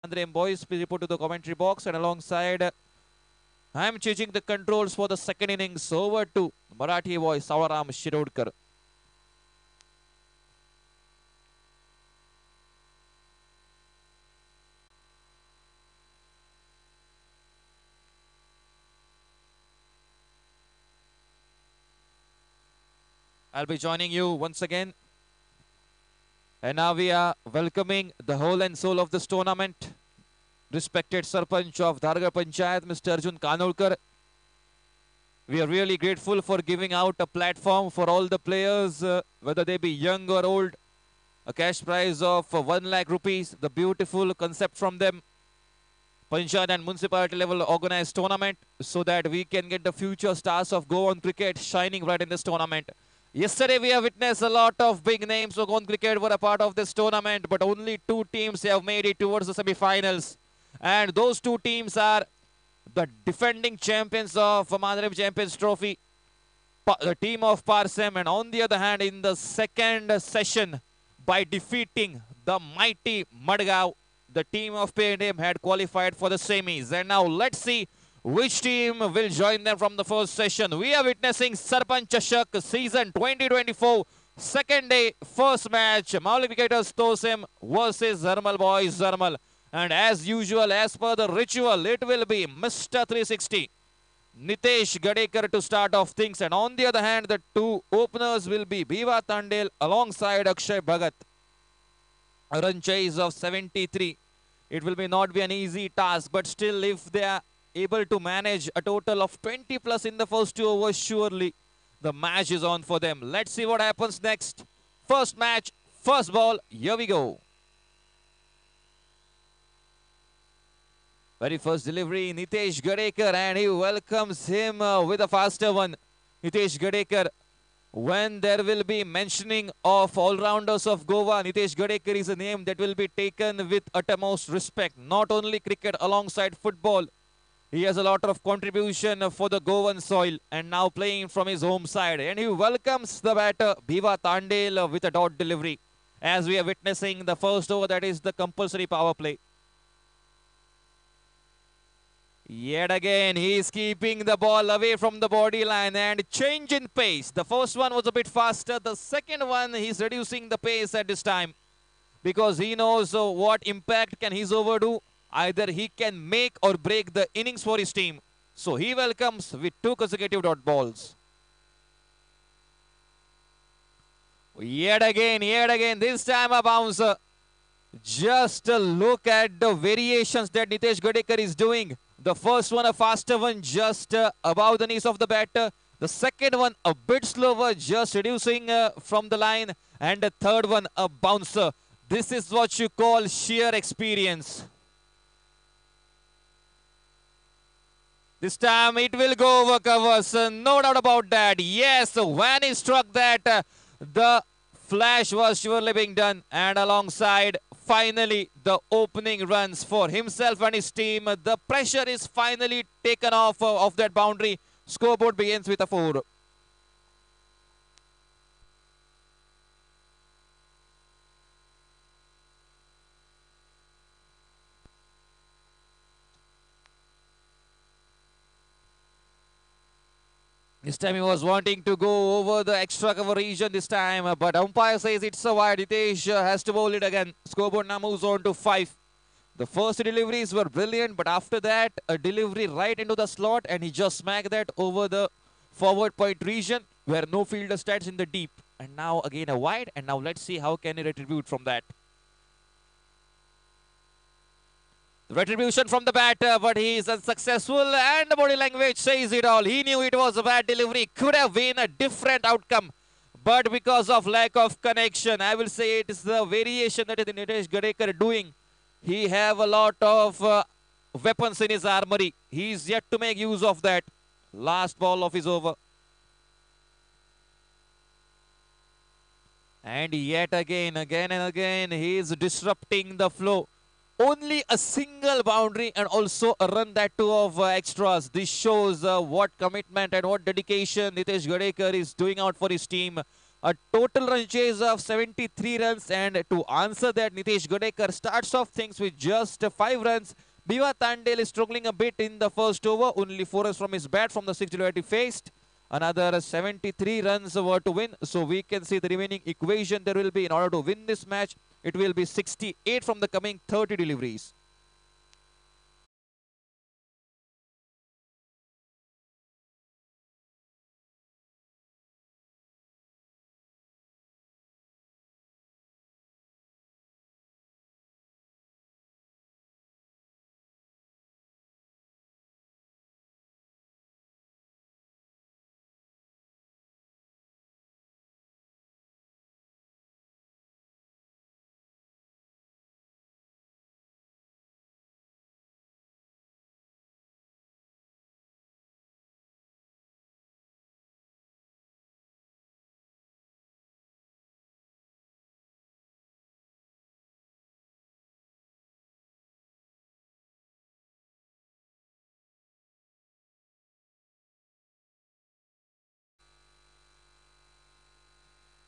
Andre boys, please report to the commentary box, and alongside I am changing the controls for the second innings over to Marathi boy Sawaram Shirodkar. I'll be joining you once again. And now we are welcoming the whole and soul of this tournament, respected Sarpanch of Dhargar Panchayat, Mr. Arjun Kanolkar. We are really grateful for giving out a platform for all the players, whether they be young or old. A cash prize of 1 lakh rupees, the beautiful concept from them. Panchayat and municipality level organized tournament so that we can get the future stars of Goan cricket shining bright in this tournament. Yesterday we have witnessed a lot of big names of Goan cricket were a part of this tournament, but only 2 teams have made it towards the semi-finals. And those 2 teams are the defending champions of Mandarim Champions Trophy, the team of Parsem, and on the other hand in the second session by defeating the mighty Madgaon, the team of P&M had qualified for the semis. And now let's see which team will join them from the first session. We are witnessing Sarpanch Chashak season 2024 second day first match, Mauli Cricketers Tosem versus Zarmal Boys Zarmal. And as usual, as per the ritual, it will be Mr. 360 Nitesh Gadekar to start off things, and on the other hand the 2 openers will be Bhiva Tandel alongside Akshay Bhagat. A run chase of 73. It will not be an easy task, but still if they are able to manage a total of 20 plus in the first 2 overs, surely the match is on for them. Let's see what happens next. First match, first ball, here we go. Very first delivery, Nitesh Gadekar, and he welcomes him with a faster one. Nitesh Gadekar, when there will be mentioning of all-rounders of Goa, Nitesh Gadekar is a name that will be taken with utmost respect. Not only cricket, alongside football, he has a lot of contribution for the Goan soil and now playing from his home side. And he welcomes the batter Bhiva Tandel with a dot delivery. As we are witnessing the first over, that is the compulsory power play. Yet again, he is keeping the ball away from the body line and change in pace. The first one was a bit faster. The second one, he's reducing the pace at this time because he knows what impact can his over do. Either he can make or break the innings for his team. So he welcomes with 2 consecutive dot balls. Yet again, this time a bouncer. Just look at the variations that Nitesh Gadekar is doing. The first one, a faster one, just above the knees of the batter. The second one, a bit slower, just reducing from the line. And the third one, a bouncer. This is what you call sheer experience. This time it will go over covers, no doubt about that. Yes, when he struck that, the Flash was surely being done, and alongside finally the opening runs for himself and his team. The pressure is finally taken off of that boundary. Scoreboard begins with a 4. This time he was wanting to go over the extra cover region this time, but umpire says it's a wide. Hitesh has to bowl it again. Scoreboard now moves on to 5. The first deliveries were brilliant, but after that, a delivery right into the slot, and he just smacked that over the forward point region where no fielder stands in the deep. And now again a wide, and now let's see how can he retribute from that. The retribution from the batter, but he is unsuccessful, and the body language says it all. He knew it was a bad delivery, could have been a different outcome, but because of lack of connection, I will say it is the variation that is Nitesh Gadekar doing. He have a lot of weapons in his armory. He is yet to make use of that. Last ball of his over. And yet again and again, he is disrupting the flow. Only a single boundary and also a run, that too of extras. This shows what commitment and what dedication Nitesh Gadekar is doing out for his team. A total run chase of 73 runs, and to answer that, Nitesh Gadekar starts off things with just 5 runs. Biva Tandel is struggling a bit in the first over. Only 4 runs from his bat from the 6th delivery he faced. Another 73 runs were to win. So we can see the remaining equation there will be in order to win this match. It will be 68 from the coming 30 deliveries.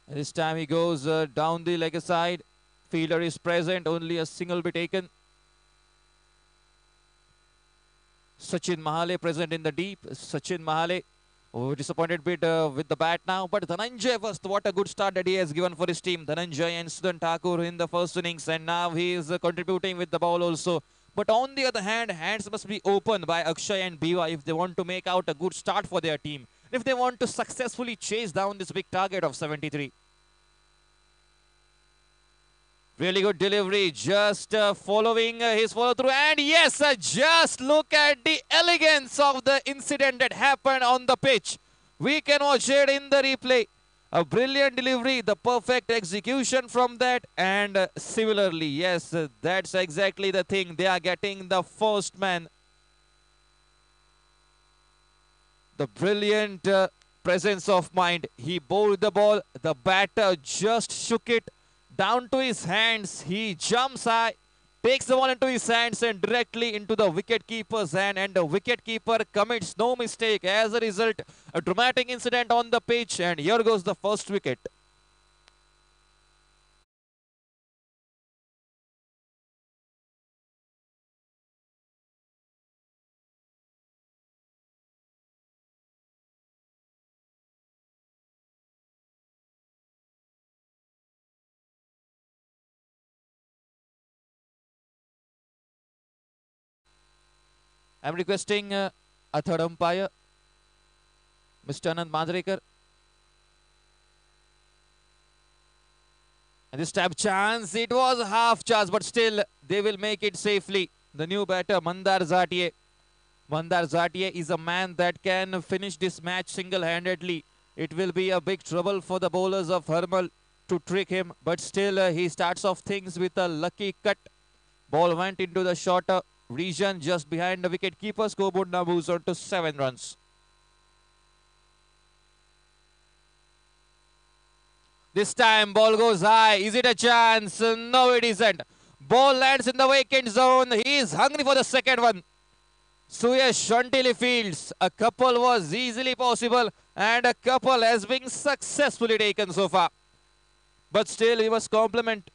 This time he goes down the leg side. Fielder is present. Only a single be taken. Sachin Mahale present in the deep. Sachin Mahale, disappointed bit with the bat now. But Dhananjay first, what a good start that he has given for his team. Dhananjay and Sudan Thakur in the first innings. And now he is contributing with the ball also. But on the other hand, hands must be opened by Akshay and Biva if they want to make out a good start for their team. If they want to successfully chase down this big target of 73. Really good delivery, just following his follow through. And yes, just look at the elegance of the incident that happened on the pitch. We can watch it in the replay. A brilliant delivery, the perfect execution from that. And similarly, yes, that's exactly the thing. They are getting the first man. The brilliant presence of mind. He bowled the ball. The batter just shook it down to his hands. He jumps high, takes the ball into his hands and directly into the wicketkeeper's hand. And the wicketkeeper commits no mistake. As a result, a dramatic incident on the pitch. And here goes the first wicket. I'm requesting a third umpire, Mr. Anand Manjrekar. And this time chance, it was a half chance, but still they will make it safely. The new batter, Mandar Zatia. Mandar Zatia is a man that can finish this match single-handedly. It will be a big trouble for the bowlers of Hermal to trick him, but still he starts off things with a lucky cut. Ball went into the shorter region just behind the wicket keeper. Scoreboard now moves on to 7 runs. This time ball goes high. Is it a chance? No, it isn't. Ball lands in the vacant zone. He is hungry for the second one. Suyash until he fields. A couple was easily possible and a couple has been successfully taken so far. But still, we must compliment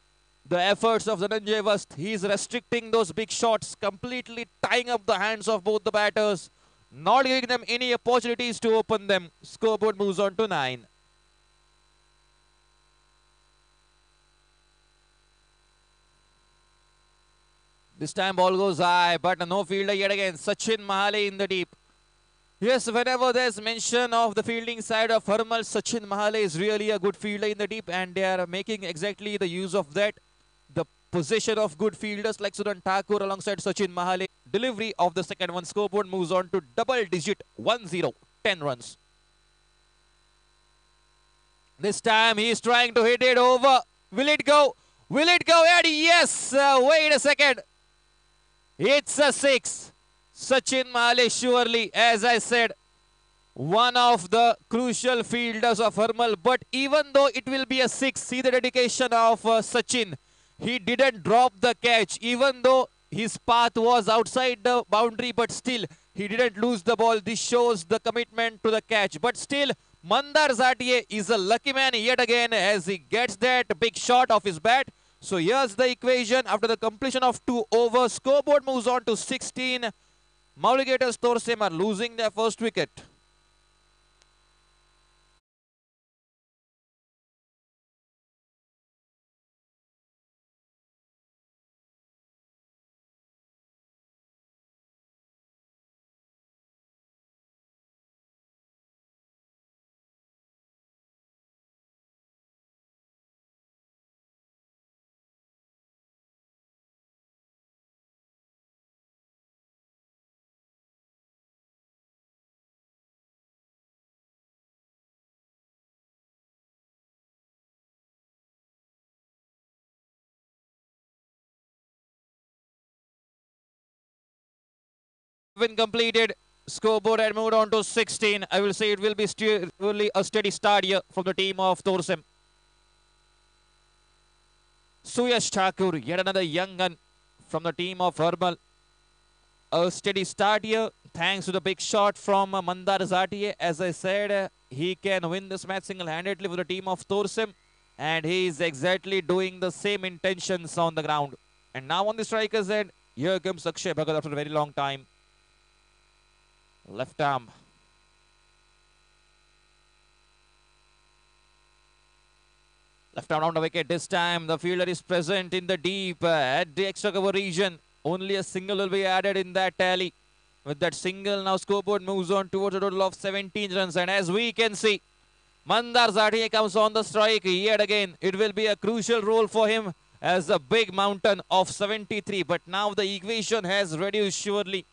the efforts of Dhananjay Vast. He is restricting those big shots, completely tying up the hands of both the batters, not giving them any opportunities to open them. Scoreboard moves on to 9. This time ball goes high, but no fielder yet again. Sachin Mahale in the deep. Yes, whenever there's mention of the fielding side of Harmal, Sachin Mahale is really a good fielder in the deep, and they are making exactly the use of that. The possession of good fielders like Sudan Thakur alongside Sachin Mahale. Delivery of the second one. Scoreboard moves on to double digit 1-0, 10 runs. This time he is trying to hit it over. Will it go? Will it go? And yes, wait a second. It's a 6. Sachin Mahale surely, as I said, one of the crucial fielders of Harmal. But even though it will be a 6, see the dedication of Sachin. He didn't drop the catch. Even though his path was outside the boundary, but still, he didn't lose the ball. This shows the commitment to the catch. But still, Mandar Zatia is a lucky man yet again as he gets that big shot of his bat. So here's the equation after the completion of 2 overs. Scoreboard moves on to 16. Mauligators Thorsem are losing their first wicket. When completed, scoreboard had moved on to 16. I will say it will be really a steady start here from the team of Thorsem. Suyash Thakur, yet another young gun from the team of Harmal. A steady start here thanks to the big shot from Mandar Zatia. As I said, he can win this match single-handedly for the team of Thorsem. And he is exactly doing the same intentions on the ground. And now on the striker's end, here comes Akshay Bhagat after a very long time. Left arm. Left arm on the wicket. This time the fielder is present in the deep at the extra cover region. Only a single will be added in that tally. With that single, now scoreboard moves on towards a total of 17 runs. And as we can see, Mandar Zatia comes on the strike yet again. It will be a crucial role for him as a big mountain of 73. But now the equation has reduced surely.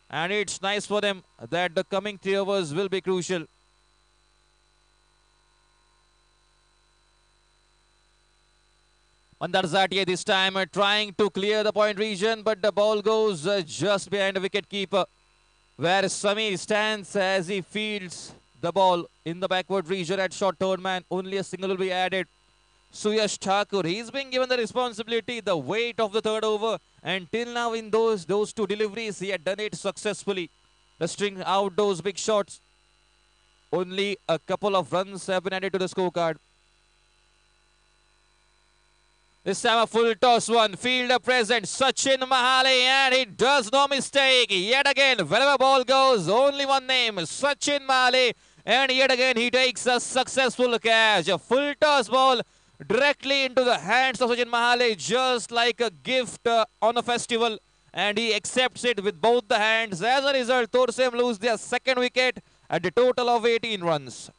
And it's nice for them that the coming 3 overs will be crucial. Mandar Zatia this time trying to clear the point region, but the ball goes just behind the wicket keeper, where Samir stands as he fields the ball in the backward region at short third man. Only a single will be added. Suyash Thakur, he's been given the responsibility, the weight of the third over, and till now in those 2 deliveries, he had done it successfully. The string out those big shots. Only a couple of runs have been added to the scorecard. This time a full toss one. Fielder present, Sachin Mahale, and he does no mistake. Yet again, wherever ball goes, only one name, Sachin Mahale. And yet again, he takes a successful catch. A full toss ball directly into the hands of Sachin Mahale, just like a gift on a festival. And he accepts it with both the hands. As a result, Thorsem lose their second wicket at a total of 18 runs.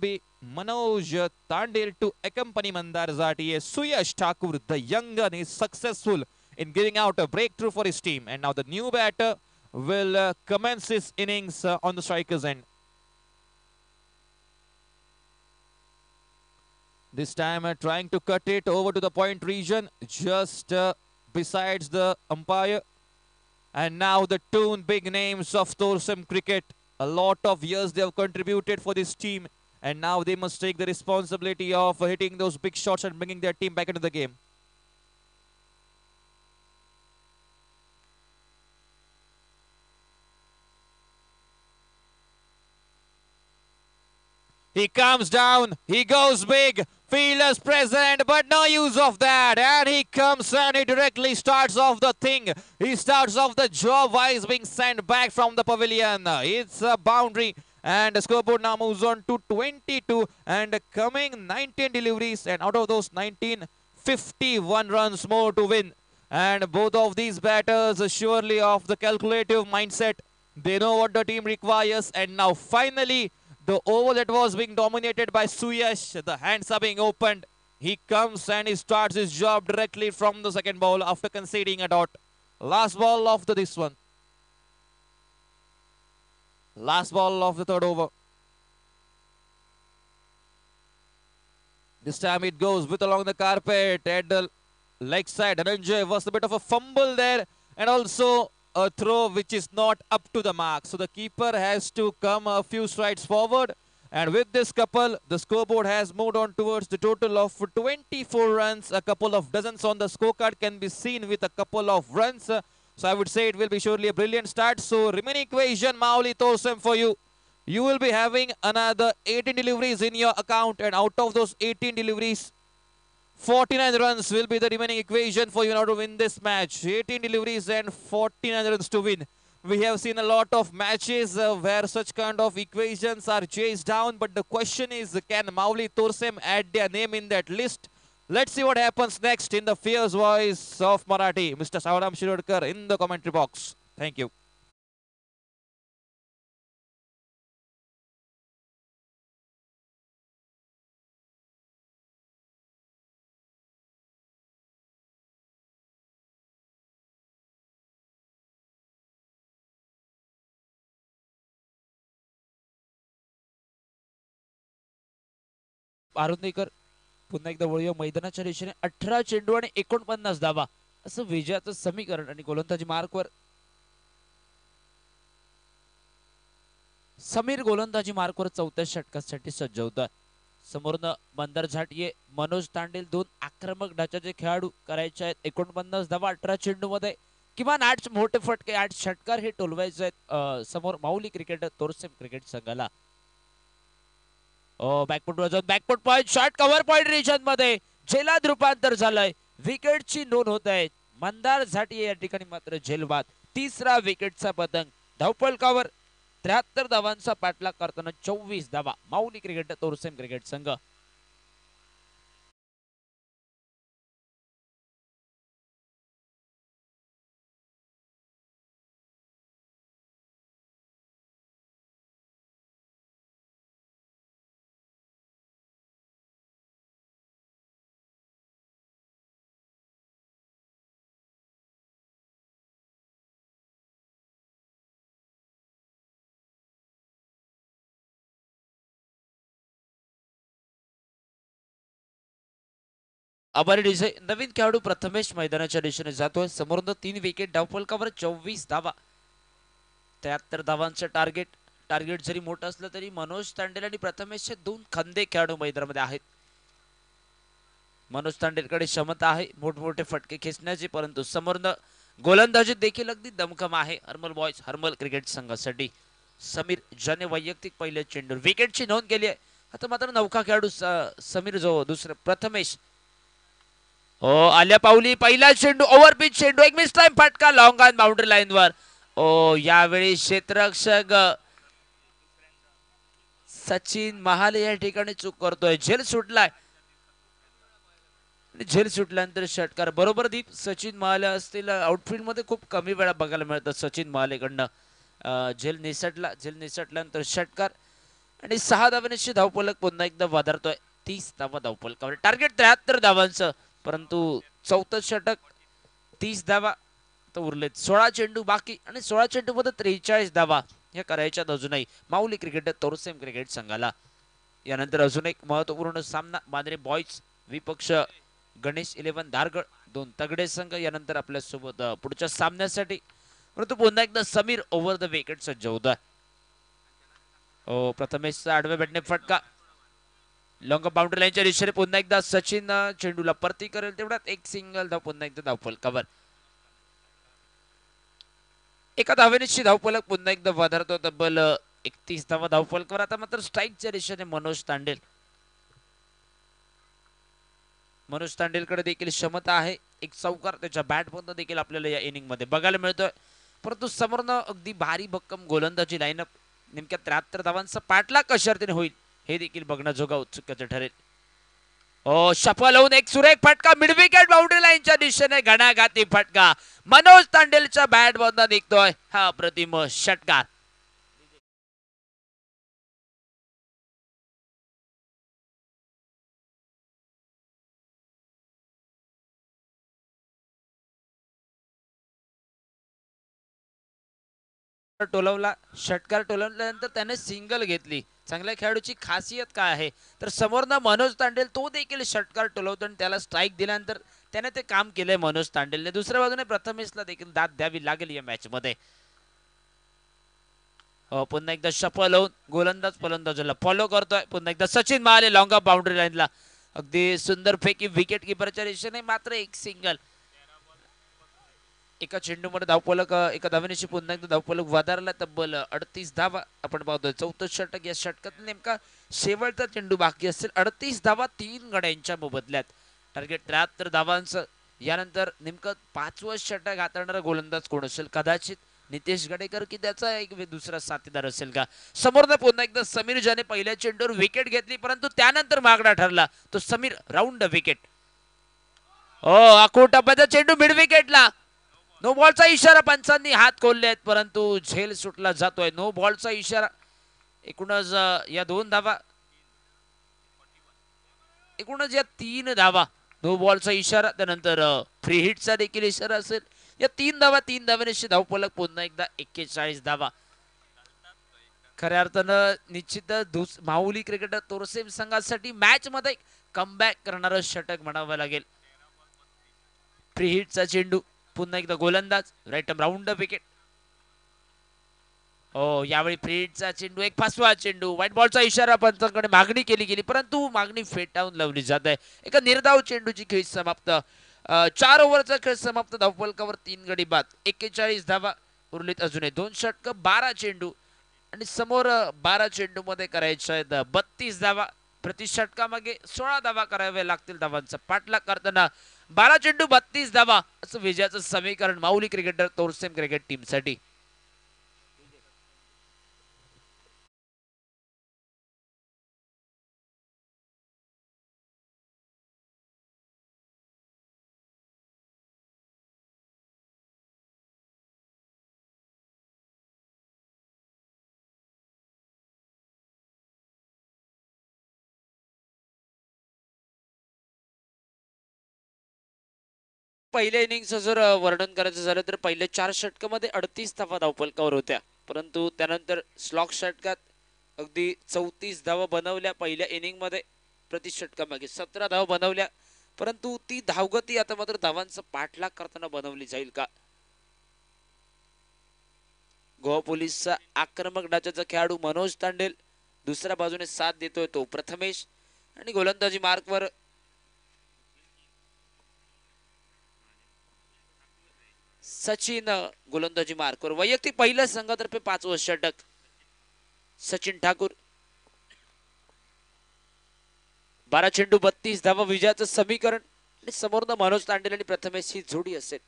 be Manoj Tandil to accompany Mandar Zati. Suyash Thakur, the young gun, is successful in giving out a breakthrough for his team. And now the new batter will commence his innings on the striker's end. This time trying to cut it over to the point region, just besides the umpire. And now the two big names of Thorsam cricket. A lot of years they have contributed for this team. And now they must take the responsibility of hitting those big shots and bringing their team back into the game. He comes down, he goes big, fielders present, but no use of that. And he comes and he directly starts off the thing. He starts off the job while he's being sent back from the pavilion. It's a boundary and the scoreboard now moves on to 22 and coming 19 deliveries, and out of those 19, 51 runs more to win. And both of these batters are surely of the calculative mindset. They know what the team requires, and now finally the over that was being dominated by Suyash, the hands are being opened. He comes and he starts his job directly from the second ball after conceding a dot. Last ball of this one. Last ball of the third over. This time it goes with along the carpet at the leg side. Dhananjay was a bit of a fumble there, and also a throw which is not up to the mark. So the keeper has to come a few strides forward. And with this couple, the scoreboard has moved on towards the total of 24 runs. A couple of dozens on the scorecard can be seen with a couple of runs. So I would say it will be surely a brilliant start. So remaining equation, Mauli Thorsam for you. You will be having another 18 deliveries in your account. And out of those 18 deliveries, 49 runs will be the remaining equation for you now to win this match. 18 deliveries and 49 runs to win. We have seen a lot of matches where such kind of equations are chased down. But the question is, can Mauli Thorsam add their name in that list? Let's see what happens next in the fierce voice of Marathi. Mr. Savaram Shirodkar in the commentary box. Thank you. आरुंदेकर पुन्हा एकदा वळूया मैदानाच्या दिशेने. 18 चेंडू आणि 49 धावा असं विजयाचं समीकरण, आणि गोलंदाजी मार्कवर समीर गोलंदाजी मार्कवर चौथ्या षटकासाठी सज्ज होता. समोरनं मंदार झाटिये, मनोज तांडेल, दोन आक्रमक ढाच्याचे खेळाडू करायचे आहेत. 49 धावा 18 चेंडू मध्ये, किमान 8 मोठे फटके, 8 षटकार हे टोलवायचे आहेत समोर माऊली क्रिकेट तोरसेम क्रिकेट संघाला. बॅकफुट वर जाऊन back foot point shot cover point region मध्ये झेलात रूपांतर झालंय. विकेटची नोंद होत आहे. मंदार झाटिये या ठिकाणी मात्र झेलबाद. तिसरा विकेटचा पतंग. धावफलकावर 73 धावांचा पाठलाग करताना 24 धावा माऊली क्रिकेट तोरसेम क्रिकेट संघ. आभारी डिझे. नवीन खेळाडू प्रथमेश मैदानाच्या दिशेने जातोय. समोरून 3 विकेट, धावफलकावर 24 धावा, 73 धावांचं टार्गेट. टार्गेट जरी मोठं असलं तरी मनोज तांडेल आणि प्रथमेशचे 2 खंदे खेळाडू मैदानामध्ये आहेत. मनोज तांडेलकडे क्षमता आहे मोठमोठे फटके खेचण्याची, परंतु समोरून गोलंदाजीत देखील अगदी दमखम आहे हरमल बॉयज हरमल क्रिकेट संघासाठी. समीर ज्याने वैयक्तिक पहिल्या चेंडूवर विकेटची नोंद केली आहे. आता मात्र नौका खेळाडू समीर जो दुसरा प्रथमेश आल्या पावली. पहिला चेंडू ओव्हरपिच चेंडू, एक मिस टाइम फटका लॉंग ऑन बाउंड्री लाईन वर. यावेळी क्षेत्ररक्षक सचिन महाले या ठिकाणी चूक करतोय. झेल सुटलाय. झेल सुटल्यानंतर षटकार बरोबर दीप. सचिन महाले असतील आउटफील्ड मध्ये खूप कमी वेळा बघायला मिळतात सचिन महालेकडनं. झेल निसटला. झेल निसटल्यानंतर षटकार, आणि 6 धावांची धावफलक पुन्हा एकदा वधारतोय. 30 धावा धावफलकावर. टार्गेट 73 धावांचं, परंतु चौथं षटक 30 धावा तर उरलेत. 16 चेंडू बाकी आणि 16 चेंडू मध्ये 43 धावा हे करायच्यात अजूनही माऊली क्रिकेट तोरसेम क्रिकेट संघाला. यानंतर अजून एक महत्वपूर्ण सामना मांद्रे बॉयज विपक्ष गणेश 11 धारगड, दोन तगडे संघ यानंतर आपल्या सोबत पुढच्या सामन्यासाठी. परंतु पुन्हा एकदा समीर ओव्हर द विकेट सज्ज होता. प्रथमेश आडव्या बॅटने फटका लॉंग बाउंड्री लाईनच्या दिशेने. पुन्हा एकदा सचिन चेंडूला परती करेल तेवढ्यात एक सिंगल धाव पुन्हा एकदा धावफलकावर. एका धावेची धावफलक पुन्हा एकदा वधारतो तब्बल 31 धावा धावफलकावर. आता मात्र स्ट्राईकच्या दिशेने मनोज तांडेल. मनोज तांडेलकडे देखील क्षमता आहे. एक चौकार त्याच्या बॅट बंद देखील आपल्याला या इनिंग मध्ये बघायला मिळतोय. परंतु समोरनं अगदी भारी भक्कम गोलंदाजी लाईनअप. नेमक्या 73 धावांचा पाठलाग कशा रीतीने होईल हे देखील बघण्याजोगा उत्सुकतेचं ठरेल. शफल होऊन एक सुरेख फटका मिड विकेट बाउंड्री लाईनच्या दिशेने घणाघाती फटका. मनोज तांडेलच्या बॅट बंद निघतोय हा अप्रतिम षटकार. टोलवला, षटकार टोलवल्यानंतर त्याने सिंगल घेतली. चांगल्या खेळाडूची खासियत काय आहे तर समोरनं मनोज तांडेल तो देखील षटकार टोलवतो आणि त्याला स्ट्राईक दिल्यानंतर त्याने ते काम केलंय मनोज तांडेलने. दुसऱ्या बाजूने प्रथमेशला देखील दाद द्यावी लागेल या मॅच मध्ये. पुन्हा एकदा शफल होऊन गोलंदाज फलंदाजाला फॉलो करतोय. पुन्हा एकदा Sachin Mahale long of boundary लाईनला. अगदी सुंदर फेकी विकेट किपरच्या दिशेने मात्र एक सिंगल. एका चेंडूमध्ये धावफलक एका धावेची पुन्हा एकदा धावफलक वधारला तब्बल 38 धावा आपण पाहतोय. चौथं षटक, या षटकात नेमका शेवटचा चेंडू बाकी असेल. 38 धावा 3 गड्यांच्या मोबदल्यात. टार्गेट 73 धावांचं. यानंतर नेमकं 5वं षटक हाताळणारा गोलंदाज कोण असेल? कदाचित नितेश गडेकर की त्याचा एक दुसरा साथीदार असेल का? समोरनं पुन्हा एकदा समीर, ज्याने पहिल्या चेंडूवर विकेट घेतली परंतु त्यानंतर मागणा ठरला तो समीर. Round wicket. आखोटापाचा चेंडू मिड विकेटला. नो बॉलचा इशारा पंचांनी हात खोलले आहेत परंतु झेल सुटला जातोय. नो बॉलचा इशारा. एकूणच या 2 धावा, एकूणच या 3 धावा. नो बॉलचा इशारा, त्यानंतर फ्री हिटचा देखील इशारा असेल. या 3 धावा, 3 धाव्याने धावफलक पुन्हा एकदा 41 धावा. खऱ्या अर्थानं निश्चितच माऊली क्रिकेटर तोरसेम संघासाठी मॅच मध्ये कमबॅक करणारं षटक म्हणावं लागेल. फ्री हिटचा चेंडू, पुन्हा एकदा गोलंदाज राईट राऊंड विकेट. यावेळी फ्री हिटचा चेंडू, एक 5वा चेंडू. व्हाईट बॉलचा इशारा पंचांकडे मागणी केली गेली परंतु मागणी फेटाळून लावली जात आहे. एका निर्धाव चेंडूची खेळ समाप्त. 4 ओव्हरचा खेळ समाप्त. धावफलकावर 3 गडी बाद. 41 धावा उरलीत. अजूनही 2 षटक, 12 चेंडू आणि समोर 12 चेंडू मध्ये करायच्या आहेत 32 धावा. प्रति षटकामागे 16 धावा कराव्या लागतील. धावांचा पाठलाग करताना 12 चेंडू 32 धावा असं विजयाचं समीकरण माऊली क्रिकेटर तोरसेम क्रिकेट टीम साठी. पहिल्या इनिंगचं जर वर्णन करायचं झालं तर पहिल्या 4 षटकामध्ये 38 धावा धावफलकावर होत्या परंतु त्यानंतर स्लॉक षटकात अगदी 34 धावा बनवल्या. पहिल्या इनिंग मध्ये प्रति षटकामागे 17 धावा बनवल्या परंतु ती धावगती आता मात्र धावांचा पाठलाग करताना बनवली जाईल का? गोवा पोलीसचा आक्रमक डाचाचा खेळाडू मनोज तांडेल. दुसऱ्या बाजूने साथ देतोय तो प्रथमेश आणि गोलंदाजी मार्कवर सचिन. गोलंदाजी मार्कवर वैयक्तिक पहिल्या संघातर्फे 5वं षटक सचिन ठाकूर. 12 चेंडू 32 धावा विजयाचं समीकरण आणि समोरनं मनोज तांडेल आणि प्रथमेश ही जोडी असेल.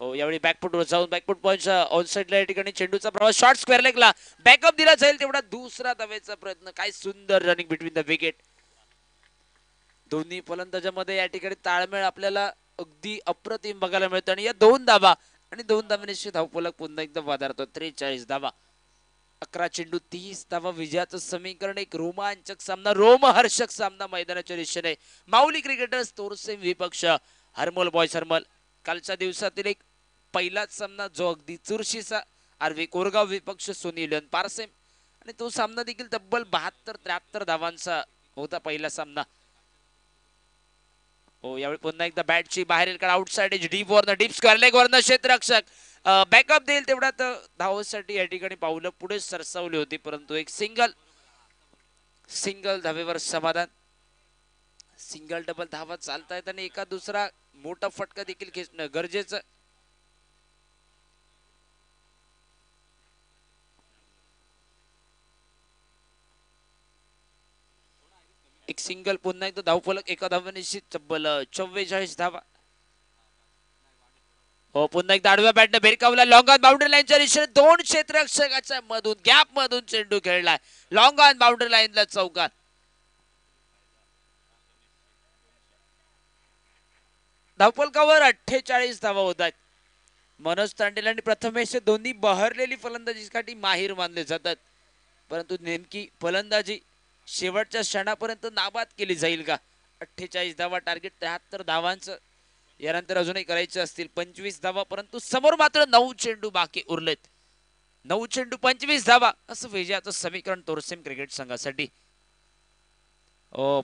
यावेळी बॅकफुटवर जाऊन बॅकफुट पॉइंट ऑन साइडला या ठिकाणी चेंडूचा प्रवास शॉर्ट स्क्वेअर लेगला बॅकअप दिला जाईल तेवढा दुसरा धावेचा प्रयत्न. काय सुंदर रनिंग बिटवीन द विकेट. दोन्ही फलंदाजामध्ये या ठिकाणी ताळमेळ आपल्याला अगदी अप्रतिम बघायला मिळतं आणि या 2 धावा आणि 2 धावांची धावफलक पुन्हा एकदा वधारतो 43 धावा. 11 चेंडू 30 धावा विजयाचं समीकरण. एक रोमांचक सामना, रोमहर्षक सामना मैदानाच्या दिशेने. माऊली क्रिकेटर्स तोरसेम विपक्ष हरमल बॉयज हरमल. कालच्या दिवसातील एक पहिलाच सामना जो अगदी चुरशीचा. आरवी कोरगाव विपक्ष सोनिलियन पारसेम, आणि तो सामना देखील तब्बल 72-73 धावांचा होता पहिला सामना. हो, यावेळी पुन्हा एकदा बॅटची बाहेरील काढ, आउटसाइड एज डीप वरनं, डीप स्क्वेअर लेग वरनं क्षेत्ररक्षक बॅकअप देईल तेवढ्यात धावासाठी या ठिकाणी पावलं पुढे सरसावली होती, परंतु एक सिंगल धावेवर समाधान. सिंगल डबल धावा चालतायत आणि एका दुसरा मोठा फटका देखील खेचणं गरजेचं. एक सिंगल, पुन्हा एकदा धावफलक एका धावेनिशी तब्बल 44 धावा. हो, पुन्हा एकदा आडव्या बॅटने भिरकावला, लॉंग ऑन बाउंड्री लाईनच्या दिशेने दोन क्षेत्ररक्षकाच्या मधून गॅप मधून चेंडू खेळलाय, लॉंग ऑन बाउंड्री लाईनला चौकार. धावफलकावर 48 धावा होत आहेत. मनोज तांडेल आणि प्रथमेश दोन्ही बहरलेली फलंदाजीसाठी माहीर मानले जातात, परंतु नेमकी फलंदाजी शेवटच्या क्षणापर्यंत नाबाद केली जाईल का? 48 धावा टार्गेट, 73 धावांचं यानंतर अजूनही करायचे असतील 25 धावा, परंतु समोर मात्र 9 चेंडू बाकी उरलेत. 9 चेंडू 25 धावा असं विजयाचं समीकरण तोरसेम क्रिकेट संघासाठी.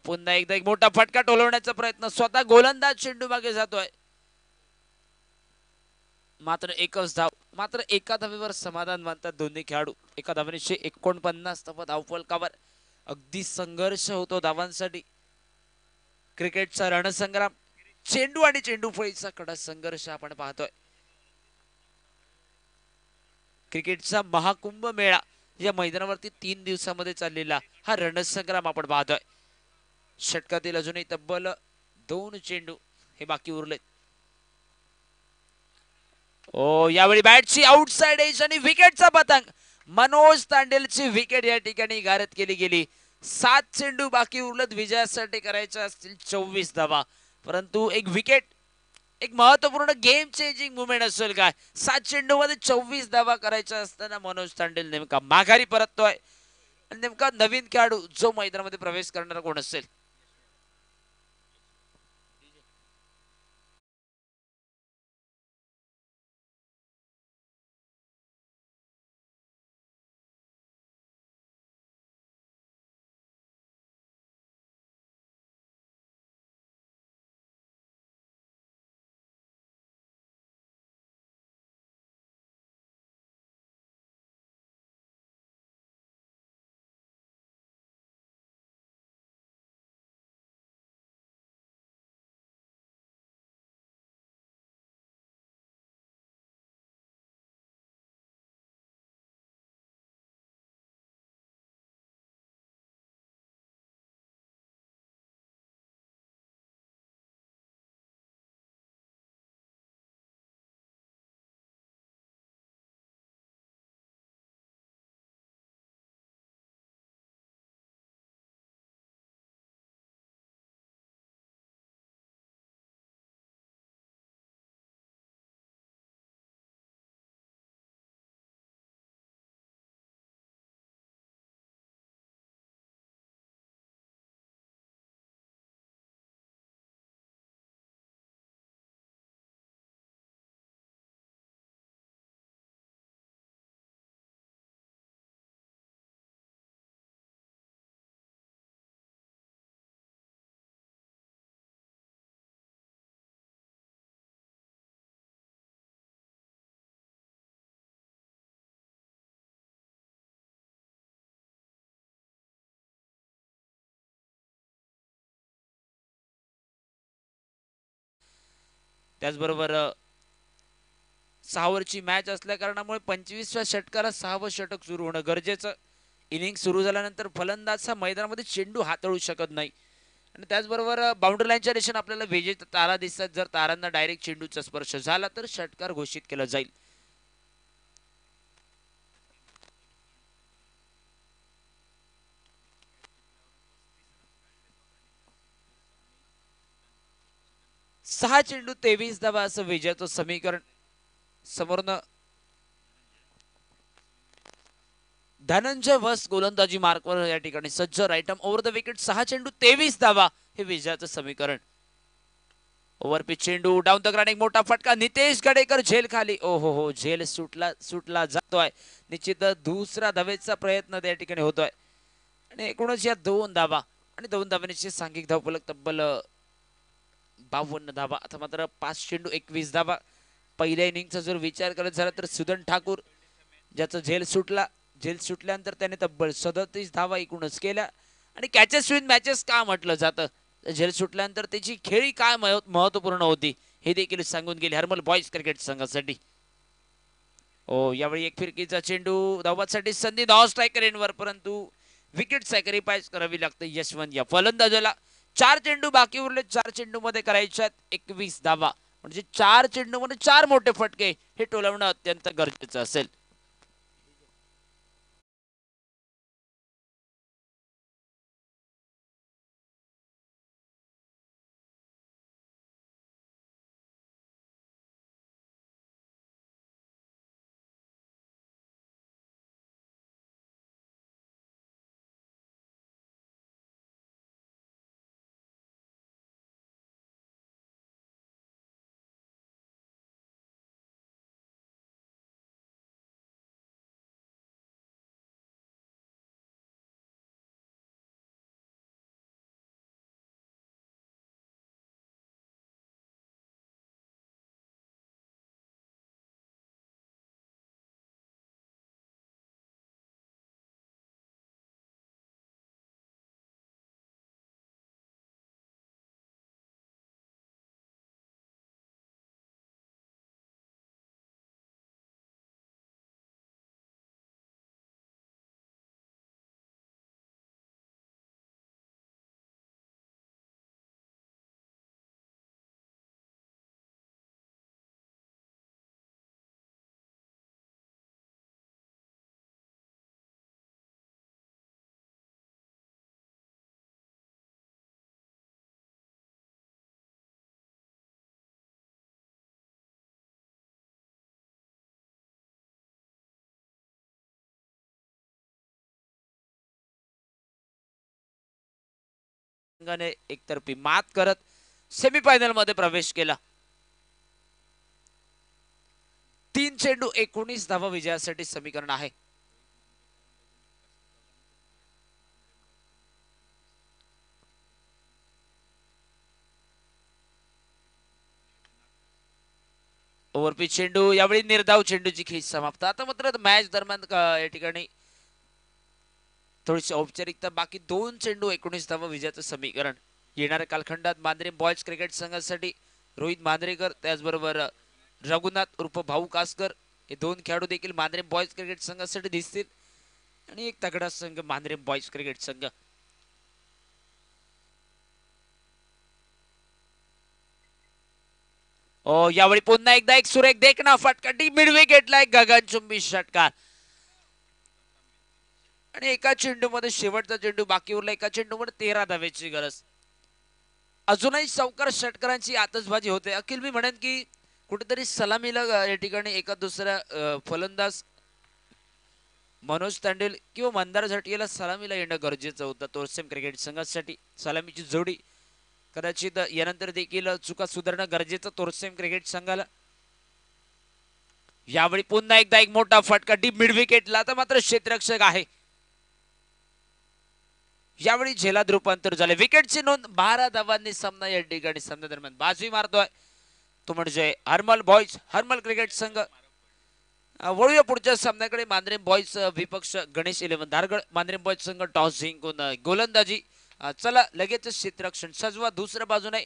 पुन्हा एकदा एक मोठा फटका टोलवण्याचा प्रयत्न, स्वतः गोलंदाज चेंडू मागे जातोय, मात्र एकच धाव. मात्र एका धावेवर समाधान मानतात दोन्ही खेळाडू. एका धावेनिशी 49 धावा धावफलकावर. अगदी संघर्ष होतो धावांसाठी. क्रिकेटचा रणसंग्राम, चेंडू आणि चेंडू फळीचा कडा संघर्ष आपण पाहतोय. क्रिकेटचा महाकुंभ मेळा या मैदानावरती 3 दिवसामध्ये चाललेला हा रणसंग्राम आपण पाहतोय. षटकातील अजूनही तब्बल 2 चेंडू हे बाकी उरलेत. यावेळी बॅटची आउटसाइड एज आणि विकेटचा पतंग. मनोज तांडेलची विकेट या ठिकाणी गारद केली गेली. 7 चेंडू बाकी उरलेत विजयासाठी करायच्या असतील 24 धावा, परंतु एक विकेट, एक महत्वपूर्ण गेम चेंजिंग मुवमेंट असेल काय? 7 चेंडू मध्ये 24 धावा करायच्या असताना मनोज तांडेल नेमका माघारी परततोय. नेमका नवीन खेळाडू जो मैदानामध्ये प्रवेश करणारा कोण असेल? त्याचबरोबर 6 ओव्हरची मॅच असल्या कारणामुळे 25व्या षटकाला 6वं षटक सुरू होणं गरजेचं. इनिंग सुरू झाल्यानंतर फलंदाज हा मैदानामध्ये चेंडू हाताळू शकत नाही, आणि त्याचबरोबर बाउंड्री लाईनच्या दिशेने आपल्याला विजेता तारा दिसतात. जर तारांना डायरेक्ट चेंडूचा स्पर्श झाला तर षटकार घोषित केला जाईल. सहा चेंडू 23 धावा असं विजयाचं समीकरण. समोरनं धनंजय वस गोलंदाजी मार्कवर या ठिकाणी सज्ज. Right arm over the wicket. 6 चेंडू 23 धावा हे विजयाचं समीकरण. ओव्हर पिच चेंडू डाऊन द ग्राउंड. एक मोठा फटका. नितेश गडेकर झेल खाली. ओ हो झेल सुटला जातोय. निश्चित दुसरा धावेचा प्रयत्न त्या ठिकाणी होतोय आणि एकूणच या 2 धावा आणि 2 धावांची सांघिक धावफलक तब्बल 52 धावा. आता मात्र 5 चेंडू 21 धावा. पहिल्या इनिंगचा जर विचार करत झाला तर सुदन ठाकूर ज्याचा झेल सुटल्यानंतर त्याने तब्बल 37 धावा एकूणच केल्या. आणि कॅचेस विन मॅचेस का म्हटलं जातं, झेल सुटल्यानंतर त्याची खेळी काय महत्वपूर्ण होती हे देखील सांगून गेले हरमल बॉईज क्रिकेट संघासाठी. यावेळी एक फिरकीचा चेंडू धावासाठी संधी. नॉन स्ट्रायकर एंडवर, परंतु विकेट सॅक्रिफाईस करावी लागते यशवंत या फलंदाजाला. 4 चेंडू बाकी उरले. 4 चेंडू मध्ये करायच्यात 21 धावा. म्हणजे 4 चेंडू मध्ये 4 मोठे फटके हे टोलवणं अत्यंत गरजेचं असेल. संघाने एकतर्फी मात करत सेमीफायनल मध्ये प्रवेश केला. 3 चेंडू 19 धावा विजयासाठी समीकरण आहे. ओव्हरपिच चेंडू. यावेळी निर्धाव चेंडूची खेच समाप्त. आता मात्र मॅच दरम्यान या ठिकाणी थोडीशी औपचारिकता बाकी. 2 चेंडू 19 धावा विजयाचं समीकरण. येणाऱ्या कालखंडात मांद्रे बॉयज क्रिकेट संघासाठी रोहित मांद्रेकर त्याचबरोबर रघुनाथ उर्फ भाऊ कासकर हे 2 खेळाडू देखील मांद्रे बॉयज क्रिकेट संघासाठी दिसतील आणि एक तगडा संघ मांद्रे बॉयज क्रिकेट संघ. यावेळी पुन्हा एकदा एक सुरेख देखना फटका. डीप मिड विकेटला एक गगनचुंबी षटकार आणि एका चेंडू मध्ये शेवटचा चेंडू बाकी उरला. एका चेंडू मध्ये 13 धावेची गरज. अजूनही सावकार षटकारांची आतषबाजी होते. अखिल मी म्हणेन की कुठेतरी सलामीला या ठिकाणी एका दुसऱ्या फलंदाज मनोज तांडेल किंवा मंदार झटकेला सलामीला येणं गरजेचं होतं तोरसेम क्रिकेट संघासाठी. सलामीची जोडी कदाचित यानंतर देखील चुका सुधारणं गरजेचं तोरसेम क्रिकेट संघाला. यावेळी पुन्हा एकदा एक मोठा फटका डीप मिड विकेटला. आता मात्र क्षेत्ररक्षक आहे. यावेळी झेलात रूपांतर झाले. विकेटची नोंद. 12 धावांनी सामना या ठिकाणी सामना दरम्यान बाजी मारतोय तो म्हणजे हरमल क्रिकेट संघ. वळूया पुढच्या सामन्याकडे. मांद्रे बॉयज विपक्ष गणेश 11 धारगड. मांद्रे बॉयज संघ टॉस जिंकून गोलंदाजी. चला लगेच क्षेत्ररक्षण सजवा. दुसऱ्या बाजूने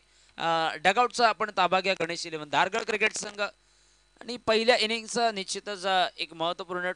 डगआउटचा आपण ताबा घ्या गणेश 11 धारगड क्रिकेट संघ. आणि पहिल्या इनिंगचा निश्चितच एक महत्वपूर्ण